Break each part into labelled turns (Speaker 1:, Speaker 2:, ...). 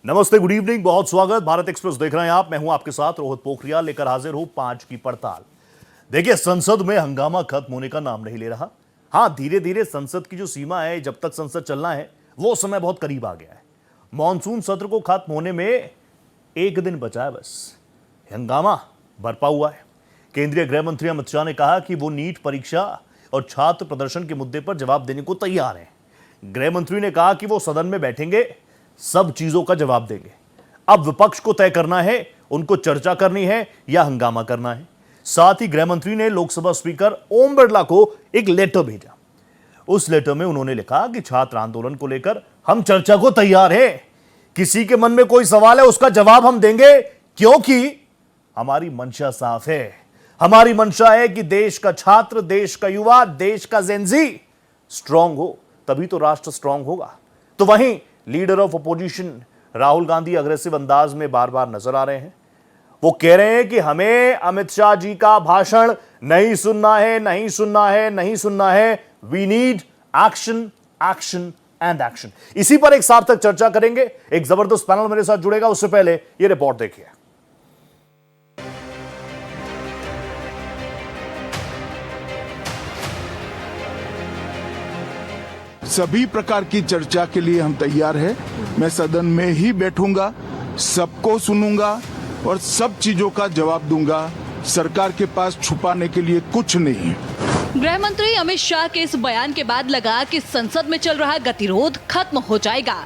Speaker 1: नमस्ते, good evening, बहुत स्वागत। भारत एक्सप्रेस देख रहे हैं आप। मैं हूं आपके साथ रोहित पोखरियाल, लेकर हाजिर हूं 5 की पड़ताल। देखिए, संसद में हंगामा खत्म होने का नाम नहीं ले रहा। हां, धीरे धीरे संसद की जो सीमा है, जब तक संसद चलना है, वो समय बहुत करीब आ गया है। मॉनसून सत्र को खत्म होने में एक दिन बचा है बस। हंगामा बरपा हुआ है। केंद्रीय गृह मंत्री अमित शाह ने कहा कि वो नीट परीक्षा और छात्र प्रदर्शन के मुद्दे पर जवाब देने को तैयार हैं। गृह मंत्री ने कहा कि वो सदन में बैठेंगे, सब चीजों का जवाब देंगे। अब विपक्ष को तय करना है, उनको चर्चा करनी है या हंगामा करना है। साथ ही गृह मंत्री ने लोकसभा स्पीकर ओम बिरला को एक लेटर भेजा। उस लेटर में उन्होंने लिखा कि छात्र आंदोलन को लेकर हम चर्चा को तैयार हैं। किसी के मन में कोई सवाल है, उसका जवाब हम देंगे, क्योंकि हमारी मंशा साफ है। हमारी मंशा है कि देश का छात्र, देश का युवा, देश का जेनजी स्ट्रांग हो, तभी तो राष्ट्र स्ट्रांग होगा। तो वहीं leader of opposition Rahul Gandhi aggressive अंदाज में बार बार नजर आ रहे हैं। वो कह रहे हैं कि हमें अमित शाह जी का भाषण नहीं सुनना है, नहीं सुनना है, नहीं सुनना है। We need action, action and action. इसी पर एक सार्थक चर्चा करेंगे। एक जबरदस्त पैनल मेरे साथ जुड़ेगा। उससे पहले ये रिपोर्ट देखिए।
Speaker 2: सभी प्रकार की चर्चा के लिए हम तैयार हैं। मैं सदन में ही बैठूंगा, सबको सुनूंगा और सब चीजों का जवाब दूंगा। सरकार के पास छुपाने के लिए कुछ नहीं है।
Speaker 3: गृह मंत्री अमित शाह के इस बयान के बाद लगा कि संसद में चल रहा गतिरोध खत्म हो जाएगा,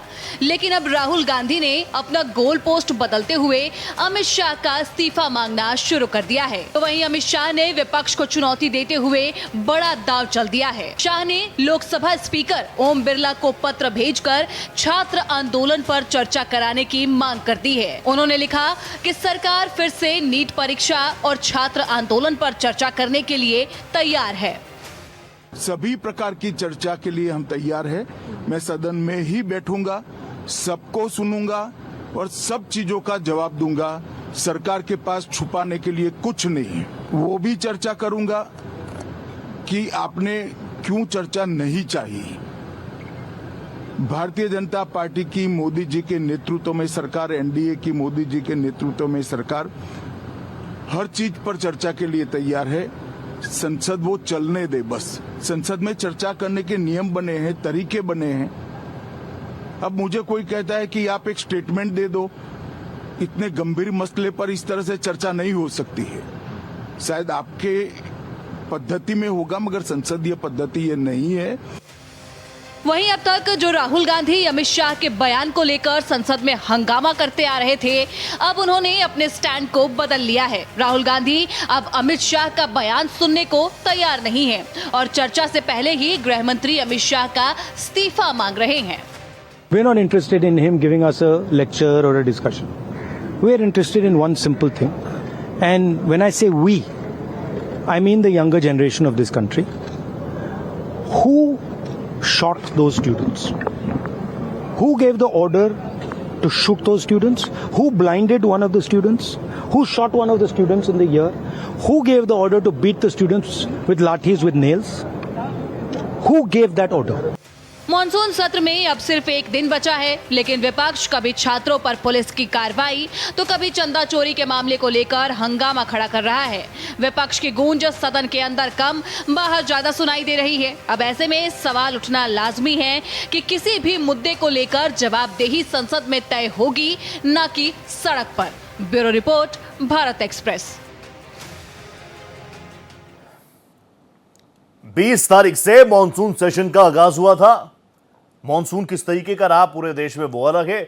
Speaker 3: लेकिन अब राहुल गांधी ने अपना गोल पोस्ट बदलते हुए अमित शाह का इस्तीफा मांगना शुरू कर दिया है। तो वहीं अमित शाह ने विपक्ष को चुनौती देते हुए बड़ा दांव चल दिया है। शाह ने लोकसभा स्पीकर ओम बिरला को पत्र भेजकर छात्र आंदोलन पर चर्चा कराने की मांग कर दी है। उन्होंने लिखा कि सरकार फिर से नीट परीक्षा और छात्र आंदोलन पर चर्चा करने के लिए तैयार है।
Speaker 2: सभी प्रकार की चर्चा के लिए हम तैयार हैं। मैं सदन में ही बैठूंगा, सबको सुनूंगा और सब चीजों का जवाब दूंगा। सरकार के पास छुपाने के लिए कुछ नहीं है। वो भी चर्चा करूंगा कि आपने क्यों चर्चा नहीं चाहिए। भारतीय जनता पार्टी की मोदी जी के नेतृत्व में सरकार, एनडीए की मोदी जी के नेतृत्व में सरकार हर चीज पर चर्चा के लिए तैयार है। संसद वो चलने दे बस। संसद में चर्चा करने के नियम बने हैं, तरीके बने हैं। अब मुझे कोई कहता है कि आप एक स्टेटमेंट दे दो। इतने गंभीर मसले पर इस तरह से चर्चा नहीं हो सकती है। शायद आपके पद्धति में होगा, मगर संसदीय पद्धति ये नहीं है।
Speaker 3: वहीं अब तक जो राहुल गांधी अमित शाह के बयान को लेकर संसद में हंगामा करते आ रहे थे, अब उन्होंने अपने स्टैंड को बदल लिया है। राहुल गांधी अब अमित शाह का बयान सुनने को तैयार नहीं है और चर्चा से पहले ही गृह मंत्री अमित शाह का इस्तीफा मांग रहे हैं।
Speaker 4: We are not interested in him giving us a lecture or a discussion. We are interested in one simple thing. And when I say we, I mean the younger generation of this country. Who shot those students? Who gave the order to shoot those students? Who blinded one of the students? Who shot one of the students in the ear? Who gave the order to beat the students with lathis, with nails? Who gave that order?
Speaker 3: Monsoon सत्र में अब सिर्फ एक दिन बचा है, लेकिन विपक्ष कभी छात्रों पर पुलिस की कार्रवाई तो कभी चंदा चोरी के मामले को लेकर हंगामा खड़ा कर रहा है। विपक्ष की गूंज सदन के अंदर कम, बाहर ज्यादा सुनाई दे रही है। अब ऐसे में सवाल उठना लाजमी है कि किसी भी मुद्दे को लेकर जवाबदेही संसद में तय होगी, न कि सड़क पर। Bureau report, Bharat express.
Speaker 1: 20 तारीख से मॉनसून सेशन का आगाज हुआ था। मॉनसून किस तरीके का रहा पूरे देश में वो अलग है।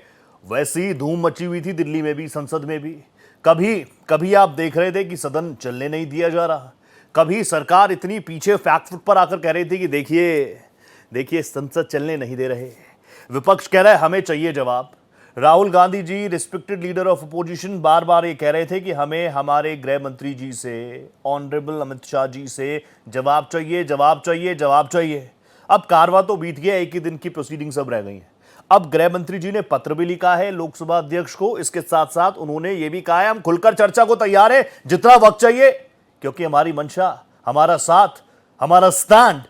Speaker 1: वैसी धूम मची हुई थी दिल्ली में भी, संसद में भी। कभी आप देख रहे थे कि सदन चलने नहीं दिया जा रहा। कभी सरकार इतनी पीछे फैक्ट फुट पर आकर कह रही थी कि देखिए संसद चलने नहीं दे रहे। विपक्ष कह रहा है हमें चाहिए जवाब। राहुल गांधी जी, रिस्पेक्टेड लीडर ऑफ अपोजिशन, बार बार ये कह रहे थे कि हमें हमारे गृह मंत्री जी से, ऑनरेबल अमित शाह जी से जवाब चाहिए, जवाब चाहिए, जवाब चाहिए। अब कारवा तो बीत गया, एक ही दिन की प्रोसीडिंग सब रह गई है। अब गृह मंत्री जी ने पत्र भी लिखा है लोकसभा अध्यक्ष को। इसके साथ साथ उन्होंने ये भी कहा है हम खुलकर चर्चा को तैयार है, जितना वक्त चाहिए, क्योंकि हमारी मंशा, हमारा साथ, हमारा स्टैंड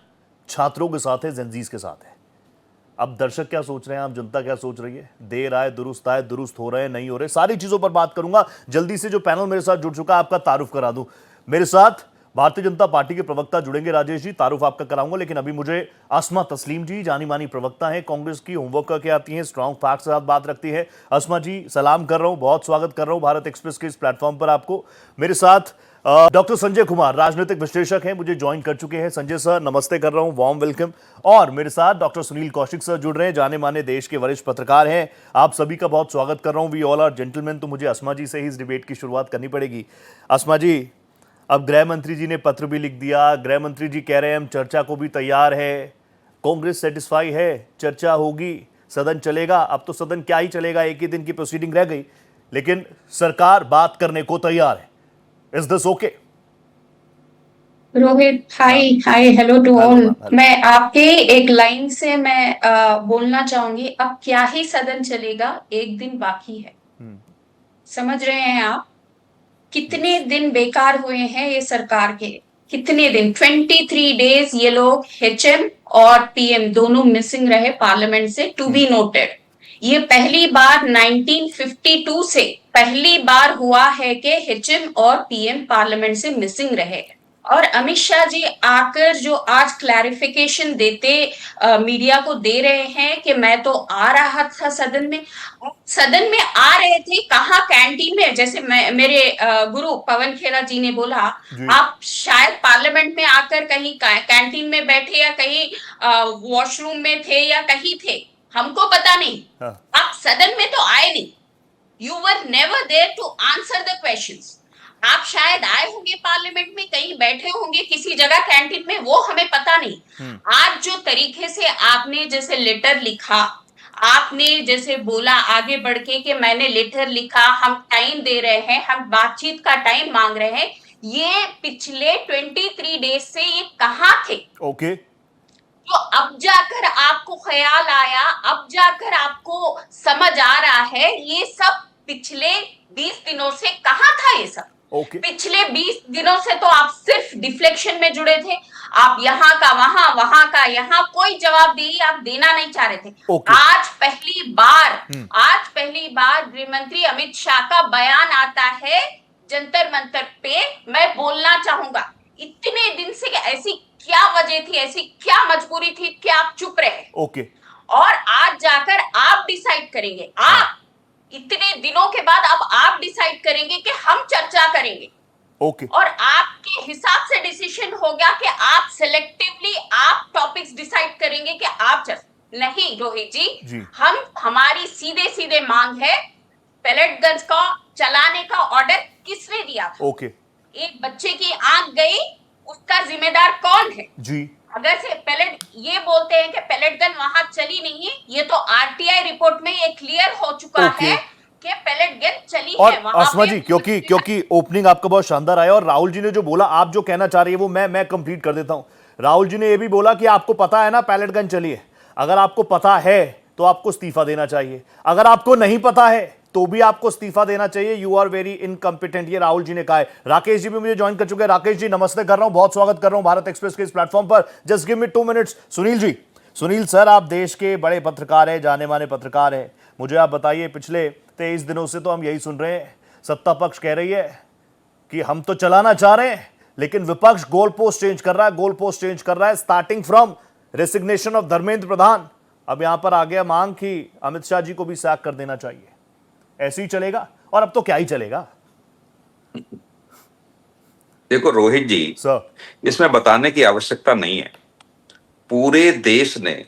Speaker 1: छात्रों के साथ है, जेनजीज के साथ है। अब दर्शक क्या सोच रहे हैं, आप जनता क्या सोच रही है, देर आए दुरुस्त हो रहे हैं नहीं हो रहे, सारी चीजों पर बात करूंगा। जल्दी से जो पैनल मेरे साथ जुड़ चुका है आपका तारुफ करा दूं। मेरे साथ भारतीय जनता पार्टी के प्रवक्ता जुड़ेंगे राजेश जी, तारुफ आपका कराऊंगा, लेकिन अभी मुझे अस्मा तस्लीम जी, जानी मानी प्रवक्ता हैं कांग्रेस की, होमवर्क करके आती हैं, स्ट्रांग फैक्ट के साथ बात रखती है। अस्मा जी सलाम कर रहा हूं, बहुत स्वागत कर रहा हूं भारत एक्सप्रेस के इस प्लेटफॉर्म पर आपको। मेरे साथ डॉक्टर संजय कुमार राजनीतिक विश्लेषक हैं, मुझे ज्वाइन कर चुके हैं। संजय सर नमस्ते कर रहा हूं, वार्म वेलकम। और मेरे साथ डॉक्टर सुनील कौशिक सर जुड़ रहे हैं, जाने माने देश के वरिष्ठ पत्रकार हैं। आप सभी का बहुत स्वागत कर रहा हूं। We all are gentleman. तो मुझे अस्मा जी से ही इस डिबेट की शुरुआत करनी पड़ेगी। अस्मा जी, अब गृह मंत्री जी ने पत्र भी लिख दिया, गृह मंत्री जी कह रहे हैं हम चर्चा को भी तैयार है, कांग्रेस सेटिस्फाई है, चर्चा होगी, सदन चलेगा। अब तो सदन क्या ही चलेगा, एक ही दिन की प्रोसीडिंग रह गई, लेकिन सरकार बात करने को तैयार है। Is this okay?
Speaker 5: Rohit, hi hi, hello to
Speaker 1: Hello,
Speaker 5: all.
Speaker 1: ma'am, hello.
Speaker 5: मैं आपके एक लाइन से मैं बोलना चाहूंगी, अब क्या ही सदन चलेगा, एक दिन बाकी है। समझ रहे हैं आप कितने दिन बेकार हुए हैं ये सरकार के? कितने दिन, 23 डेज ये लोग एचएम और पीएम दोनों मिसिंग रहे पार्लियामेंट से। टू बी नोटेड, ये पहली बार 1952 से पहली बार हुआ है कि एचएम और पीएम पार्लियामेंट से मिसिंग रहे। और अमित शाह जी आकर जो आज क्लैरिफिकेशन देते मीडिया को दे रहे हैं कि मैं तो आ रहा था सदन में आ रहे थे कहाँ, कैंटीन में। जैसे मेरे गुरु पवन खेरा जी ने बोला, आप शायद पार्लियामेंट में आकर कहीं कैंटीन में बैठे या कहीं वॉशरूम में थे या कहीं थे, हमको पता नहीं। आप सदन में तो आए नहीं, you were never there to answer the questions. आप शायद आए होंगे पार्लियामेंट में, कहीं बैठे होंगे किसी जगह कैंटीन में, वो हमें पता नहीं। आज जो तरीके से आपने जैसे लेटर लिखा, आपने जैसे बोला आगे बढ़ के कि मैंने लेटर लिखा, हम टाइम दे रहे हैं, हम बातचीत का टाइम मांग रहे हैं, ये पिछले 23 डेज से ये कहाँ थे?
Speaker 1: ओके।
Speaker 5: तो अब जाकर आपको ख्याल आया, अब जाकर आपको समझ आ रहा है, ये सब पिछले 20 दिनों से कहाँ था ये सब? पिछले 20 दिनों से तो आप सिर्फ डिफ्लेक्शन में जुड़े थे। आप यहाँ का वहां, वहां का यहाँ, कोई जवाब दे आप देना नहीं चाह रहे थे। आज पहली बार गृह मंत्री अमित शाह का बयान आता है जंतर मंतर पे। मैं बोलना चाहूंगा, इतने दिन से ऐसी क्या वजह थी, ऐसी क्या मजबूरी थी कि आप चुप रहे? और आज जाकर आप डिसाइड करेंगे, आप इतने दिनों के बाद अब आप डिसाइड करेंगे कि हम चर्चा करेंगे। और आपके हिसाब से डिसीजन हो गया कि आप सिलेक्टिवली आप टॉपिक्स डिसाइड करेंगे कि आप नहीं। रोहित जी, हमारी सीधे मांग है, पेलेट गन्स का चलाने का ऑर्डर किसने दिया था? एक बच्चे की आंख गई, उसका जिम्मेदार कौन है जी? अगर से पेलेट ये बोलते हैं कि पेलेट गन वहां चली नहीं है, ये तो आरटीआई रिपोर्ट में ये क्लियर हो चुका है कि पेलेट गन चली
Speaker 1: और
Speaker 5: है वहां।
Speaker 1: अस्मा जी, क्योंकि ओपनिंग आपका बहुत शानदार आया, और राहुल जी ने जो बोला, आप जो कहना चाह रही है वो मैं कंप्लीट कर देता हूं। राहुल जी ने ये भी बोला कि आपको पता है ना पेलेट गन चली है, अगर आपको पता है तो आपको इस्तीफा देना चाहिए, अगर आपको नहीं पता है तो भी आपको इस्तीफा देना चाहिए, यू आर वेरी इनकम्पिटेंट, ये राहुल जी ने कहा है। राकेश जी भी मुझे ज्वाइन कर चुके हैं। राकेश जी नमस्ते कर रहा हूं, बहुत स्वागत कर रहा हूं भारत एक्सप्रेस के इस प्लेटफॉर्म पर। Just give me 2 minutes. Sunil ji, Sunil sir, आप देश के बड़े पत्रकार हैं, जाने माने पत्रकार हैं, मुझे आप बताइए, पिछले 23 दिनों से तो हम यही सुन रहे हैं, सत्ता पक्ष कह रही है कि हम तो चलाना चाह रहे हैं, लेकिन विपक्ष गोल पोस्ट चेंज कर रहा है, starting from resignation of Dharmendra Pradhan. अब यहां पर आ गया मांग कि अमित शाह जी को भी सैक कर देना चाहिए। ऐसे ही चलेगा, और अब तो क्या ही चलेगा?
Speaker 6: देखो रोहित जी, इसमें बताने की आवश्यकता नहीं है, पूरे देश ने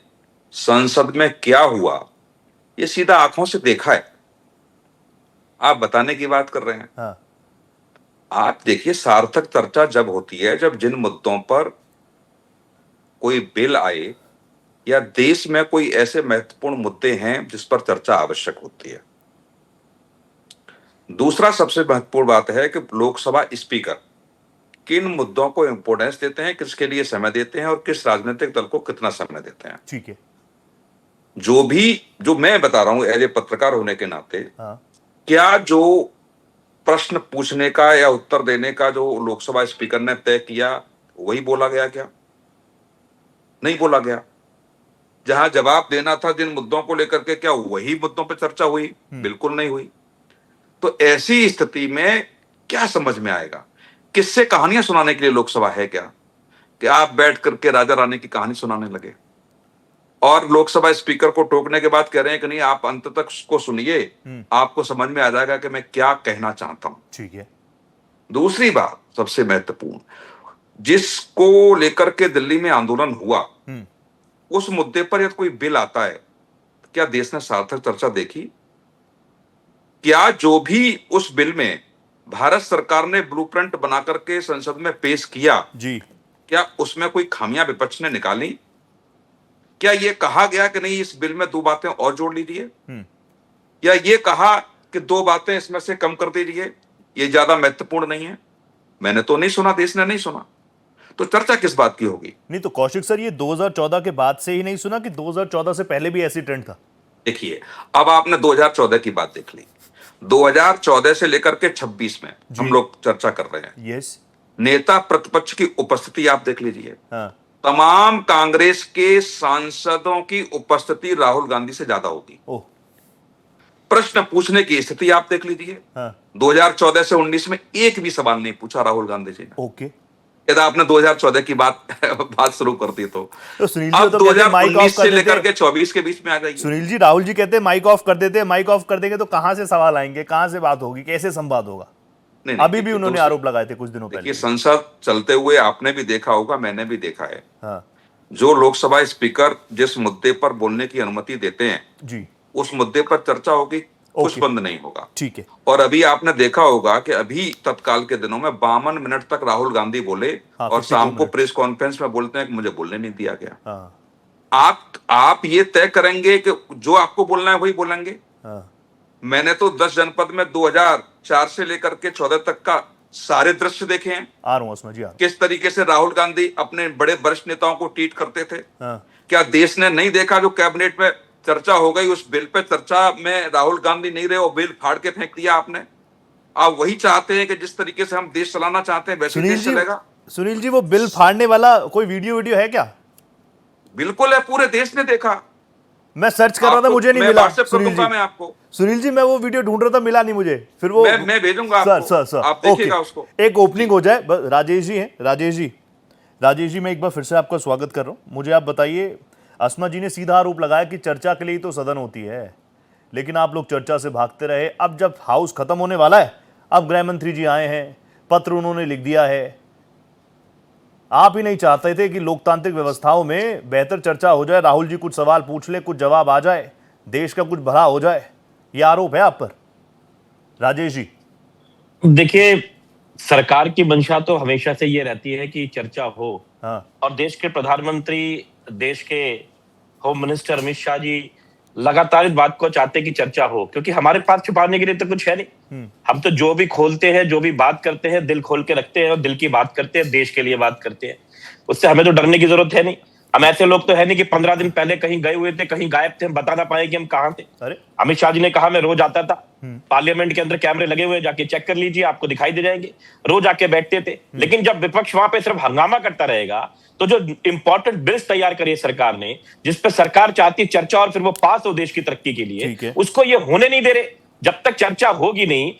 Speaker 6: संसद में क्या हुआ ये सीधा आंखों से देखा है। आप बताने की बात कर रहे हैं।
Speaker 1: हाँ।
Speaker 6: आप देखिए, सार्थक चर्चा जब होती है, जब जिन मुद्दों पर कोई बिल आए या देश में कोई ऐसे महत्वपूर्ण मुद्दे हैं जिस पर चर्चा आवश्यक होती है। दूसरा सबसे महत्वपूर्ण बात है कि लोकसभा स्पीकर किन मुद्दों को इंपोर्टेंस देते हैं, किसके लिए समय देते हैं और किस राजनीतिक दल को कितना समय देते हैं।
Speaker 1: ठीक है।
Speaker 6: जो मैं बता रहा हूं एज ए पत्रकार होने के नाते, क्या जो प्रश्न पूछने का या उत्तर देने का जो लोकसभा स्पीकर ने तय किया वही बोला गया? क्या नहीं बोला गया? जहां जवाब देना था जिन मुद्दों को लेकर के, क्या वही मुद्दों पर चर्चा हुई? बिल्कुल नहीं हुई। तो ऐसी स्थिति में क्या समझ में आएगा? किससे कहानियां सुनाने के लिए लोकसभा है क्या कि आप बैठ करके राजा रानी की कहानी सुनाने लगे? और लोकसभा स्पीकर को टोकने के बाद कह रहे हैं कि नहीं, आप अंत तक उसको सुनिए, आपको समझ में आ जाएगा कि मैं क्या कहना चाहता हूं।
Speaker 1: ठीक है।
Speaker 6: दूसरी बात सबसे महत्वपूर्ण, जिसको लेकर के दिल्ली में आंदोलन हुआ, उस मुद्दे पर यदि कोई बिल आता है, क्या देश ने सार्थक चर्चा देखी? क्या जो भी उस बिल में भारत सरकार ने ब्लूप्रिंट बना करके संसद में पेश किया
Speaker 1: जी,
Speaker 6: क्या उसमें कोई खामियां विपक्ष ने निकाली? क्या यह कहा गया कि नहीं इस बिल में 2 बातें और जोड़ लीजिए, या ये कहा कि 2 बातें इसमें से कम कर दीजिए, ये ज्यादा महत्वपूर्ण नहीं है? मैंने तो नहीं सुना, देश ने नहीं सुना, तो चर्चा किस बात की होगी?
Speaker 1: नहीं तो कौशिक सर, ये 2014 के बाद से ही नहीं सुना कि 2014 से पहले भी ऐसी ट्रेंड था?
Speaker 6: देखिए, अब आपने 2014 की बात देख ली, 2014 से लेकर के 26 में हम लोग चर्चा कर रहे हैं।
Speaker 1: यस।
Speaker 6: नेता प्रतिपक्ष की उपस्थिति आप देख लीजिए।
Speaker 1: हाँ।
Speaker 6: तमाम कांग्रेस के सांसदों की उपस्थिति राहुल गांधी से ज्यादा होगी।
Speaker 1: ओह।
Speaker 6: प्रश्न पूछने की स्थिति आप देख लीजिए।
Speaker 1: हाँ।
Speaker 6: 2014 से 19 में एक भी सवाल नहीं पूछा राहुल गांधी जी ने।
Speaker 1: ओके।
Speaker 6: यदि आपने 2014 की बात शुरू कर दी तो
Speaker 1: सुनील जी
Speaker 6: अब
Speaker 1: तो कहते हैं माइक ऑफ
Speaker 6: 2019
Speaker 1: कर
Speaker 6: से
Speaker 1: देते
Speaker 6: लेकर
Speaker 1: हैं।
Speaker 6: के 24 के बीच में आ जाइए।
Speaker 1: सुनील जी, राहुल जी कहते हैं माइक ऑफ कर देते हैं, माइक ऑफ कर देंगे तो कहां से सवाल आएंगे, कहां से बात होगी, कैसे संवाद होगा?
Speaker 6: नहीं,
Speaker 1: अभी भी उन्होंने आरोप लगाए थे कुछ दिनों पहले।
Speaker 6: देखिए, संसद चलते हुए आपने भी देखा होगा, मैंने भी देखा है।
Speaker 1: हाँ।
Speaker 6: जो लोकसभा स्पीकर जिस मुद्दे पर बोलने की अनुमति देते हैं
Speaker 1: जी,
Speaker 6: उस मुद्दे पर चर्चा होगी, कुछ बंद नहीं होगा।
Speaker 1: ठीक है।
Speaker 6: और अभी आपने देखा होगा कि अभी तत्काल के दिनों में 52 मिनट तक राहुल गांधी बोले,
Speaker 1: हाँ,
Speaker 6: और
Speaker 1: 52
Speaker 6: शाम को
Speaker 1: मिनट।
Speaker 6: प्रेस कॉन्फ्रेंस में बोलते हैं कि मुझे बोलने नहीं दिया गया।
Speaker 1: हाँ।
Speaker 6: आप ये तय करेंगे कि जो आपको बोलना है वही बोलेंगे।
Speaker 1: हाँ।
Speaker 6: मैंने तो 10 जनपद में 2004 से लेकर के 14 तक का सारे दृश्य देखे हैं।
Speaker 1: आ रहा हूं उसमें जी।
Speaker 6: किस तरीके से राहुल गांधी अपने बड़े वरिष्ठ नेताओं को ट्वीट करते थे।
Speaker 1: हाँ।
Speaker 6: क्या देश ने नहीं देखा जो कैबिनेट में चर्चा हो गई, उस बिल पे चर्चा में राहुल गांधी नहीं रहे और बिल फाड़ के फेंक दिया आपने? आप वही चाहते हैं कि जिस तरीके से हम देश चलाना चाहते हैं वैसे देश चलेगा?
Speaker 1: सुनील जी, वो बिल फाड़ने वाला कोई वीडियो है क्या?
Speaker 6: बिल्कुल है, पूरे देश ने देखा।
Speaker 1: मैं सर्च कर रहा था, मुझे नहीं मिला।
Speaker 6: व्हाट्सएप कर दूंगा मैं आपको।
Speaker 1: सुनील जी, मैं वो वीडियो ढूंढ रहा था, मिला नहीं मुझे। फिर वो
Speaker 6: मैं भेजूंगा आपको।
Speaker 1: सर
Speaker 6: आप देखिएगा उसको।
Speaker 1: एक ओपनिंग हो जाए। राजेश जी हैं, राजेश जी, मैं एक बार फिर से आपका स्वागत कर रहा हूं। मुझे आप बताइए, अस्मा जी ने सीधा आरोप लगाया कि चर्चा के लिए तो सदन होती है, लेकिन आप लोग चर्चा से भागते रहे। अब जब हाउस खत्म होने वाला है, अब गृह मंत्री जी आए हैं, पत्र उन्होंने लिख दिया है। आप ही नहीं चाहते थे कि लोकतांत्रिक व्यवस्थाओं में बेहतर चर्चा हो जाए, राहुल जी कुछ सवाल पूछ ले, कुछ जवाब आ जाए, देश का कुछ भला हो जाए? यह आरोप है आप पर, राजेश जी।
Speaker 7: देखिए, सरकार की मंशा तो हमेशा से ये रहती है कि चर्चा हो।
Speaker 1: हाँ।
Speaker 7: और देश के प्रधानमंत्री, देश के होम मिनिस्टर अमित शाह जी लगातार इस बात को चाहते हैं कि चर्चा हो, क्योंकि हमारे पास छुपाने के लिए तो कुछ है नहीं। हम तो जो भी खोलते हैं, जो भी बात करते हैं, दिल खोल के रखते हैं और दिल की बात करते हैं, देश के लिए बात करते हैं। उससे हमें तो डरने की जरूरत है नहीं। हम ऐसे लोग तो है नहीं कि 15 दिन पहले कहीं गए हुए थे, कहीं गायब थे, हम बता ना पाए कि हम कहां थे।
Speaker 1: अरे,
Speaker 7: अमित शाह जी ने कहा मैं रोज आता था, पार्लियामेंट के अंदर कैमरे लगे हुए, जाके चेक कर लीजिए, आपको दिखाई दे जाएंगे। रोज आके बैठते थे। लेकिन जब विपक्ष वहां पे सिर्फ हंगामा करता रहेगा, तो जो इंपॉर्टेंट बिल्स तैयार करी सरकार ने, जिसपे सरकार चाहती है चर्चा और फिर वो पास हो देश की तरक्की के लिए, उसको ये होने नहीं दे रहे। जब तक चर्चा होगी नहीं,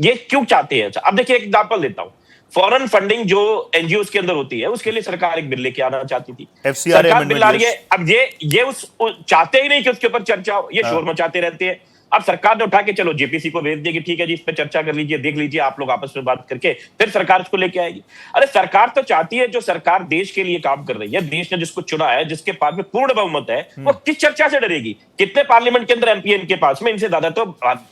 Speaker 7: ये क्यों चाहते हैं? अब देखिए, एक एग्जाम्पल देता हूं। फॉरेन फंडिंग जो एनजीओ के अंदर होती है, उसके लिए सरकार एक बिल लेके आना चाहती थी। सरकार बिल आ रही है, अब ये उस चाहते ही नहीं कि उसके ऊपर चर्चा हो, ये शोर मचाते रहते हैं। अब सरकार ने उठा के चलो जेपीसी को भेज देगी, ठीक है जी, इस पे चर्चा कर लीजिए, देख लीजिए, आप लोग आपस में बात करके फिर सरकार इसको लेके आएगी। अरे सरकार तो चाहती है, जो सरकार देश के लिए काम कर रही है, देश ने जिसको चुना है, जिसके पास में पूर्ण बहुमत है, वो किस चर्चा से डरेगी? कितने पार्लियामेंट के अंदर एमपी इनके पास में, इनसे ज्यादा तो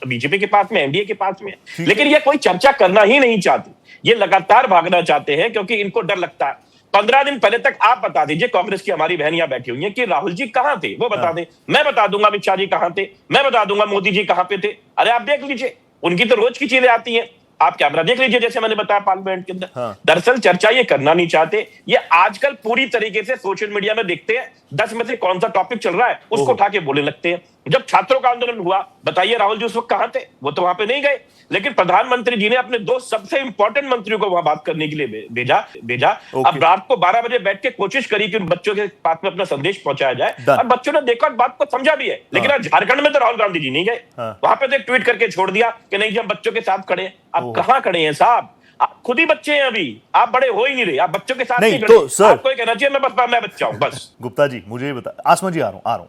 Speaker 7: बीजेपी के पास में, एनडीए के पास में। लेकिन ये कोई चर्चा करना ही नहीं चाहती, ये लगातार भागना चाहते हैं, क्योंकि इनको डर लगता है। 15 दिन पहले तक आप बता दीजिए, कांग्रेस की हमारी बहन यहां बैठी हुई है, कि राहुल जी कहां थे, वो बता दें। मैं बता दूंगा अमित शाह जी कहां थे, मैं बता दूंगा मोदी जी कहां पे थे। अरे आप देख लीजिए, उनकी तो रोज की चीजें आती हैं, आप कैमरा देख लीजिए, जैसे मैंने बताया पार्लियामेंट के अंदर। दरअसल चर्चा ये करना नहीं चाहते। ये आजकल पूरी तरीके से सोशल मीडिया में देखते हैं, 10 में से कौन सा टॉपिक चल रहा है उसको उठा के बोलने लगते हैं। जब छात्रों का आंदोलन हुआ, बताइए राहुल जी उस वक्त कहां थे? वो तो वहां पे नहीं गए, लेकिन प्रधानमंत्री जी ने अपने दो सबसे इंपॉर्टेंट मंत्रियों को वहां बात करने के लिए भेजा। अब रात को 12 बजे बैठ के कोशिश करी कि उन बच्चों के पास में अपना संदेश पहुंचाया जाए, और बच्चों ने देखा और बात को समझा भी है। लेकिन आज झारखंड में तो राहुल गांधी जी नहीं गए, वहां पे तो एक ट्वीट करके छोड़ दिया कि नहीं जी हम बच्चों के साथ खड़े हैं। आप कहां खड़े हैं साहब? आप खुद ही बच्चे हैं, अभी आप बड़े हो ही नहीं रहे, आप बच्चों के साथ नहीं खड़े। तो सर आपको कहना चाहिए मैं बच्चा हूं बस।
Speaker 1: गुप्ता जी मुझे ये बता, आसमा जी आ रहा हूं।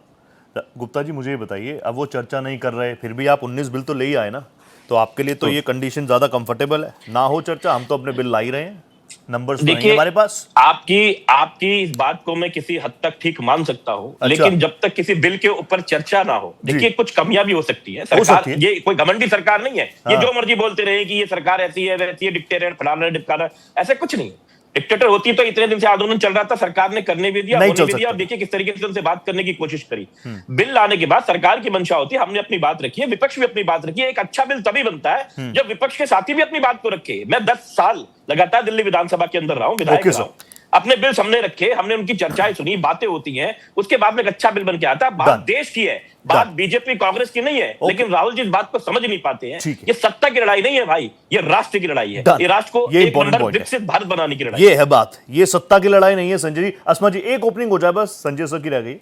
Speaker 1: गुप्ता जी मुझे ये बताइए, अब वो चर्चा नहीं कर रहे, फिर भी आप 19 बिल तो ले ही आए ना, तो आपके लिए तो ये कंडीशन ज्यादा कंफर्टेबल है, ना हो चर्चा, हम तो अपने बिल ला ही रहे हैं, नंबर्स तो नहीं हमारे पास।
Speaker 7: आपकी इस बात को मैं किसी हद तक ठीक मान सकता हूं, लेकिन जब तक किसी बिल के ऊपर चर्चा ना हो, देखिए कुछ कमियां भी हो सकती है। सरकार ये कोई घमंडी सरकार नहीं है, ये जो मर्जी बोलते रहे कि ये सरकार ऐसी है वैसी है, डिक्टेटर फलाना ढिमकाना, ऐसा कुछ नहीं। डिक्टेटर होती तो इतने दिन से आंदोलन चल रहा था, सरकार ने करने भी दिया, होने भी दिया, और देखिए किस तरीके से उनसे बात करने की कोशिश करी। बिल लाने के बाद सरकार की मंशा होती है, हमने अपनी बात रखी है, विपक्ष भी अपनी बात रखी है। एक अच्छा बिल तभी बनता है जब विपक्ष के साथी भी अपनी बात को रखे। मैं 10 साल लगातार दिल्ली विधानसभा के अंदर रहा हूं, विधायक रहा हूं, अपने बिल हमने रखे, हमने उनकी चर्चाएं सुनी, बातें होती हैं, उसके बाद में एक अच्छा बिल बन के आता है। बात देश की है, बात बीजेपी कांग्रेस की नहीं है, लेकिन राहुल जी इस बात को समझ नहीं पाते हैं। ये सत्ता की लड़ाई नहीं है भाई, ये राष्ट्र की लड़ाई है, ये राष्ट्र को एक नंबर विकसित भारत बनाने की लड़ाई
Speaker 1: ये है बात, ये सत्ता की लड़ाई नहीं है। संजय जी, अस्मा जी एक ओपनिंग हो जाए बस, संजय सर की रह गई।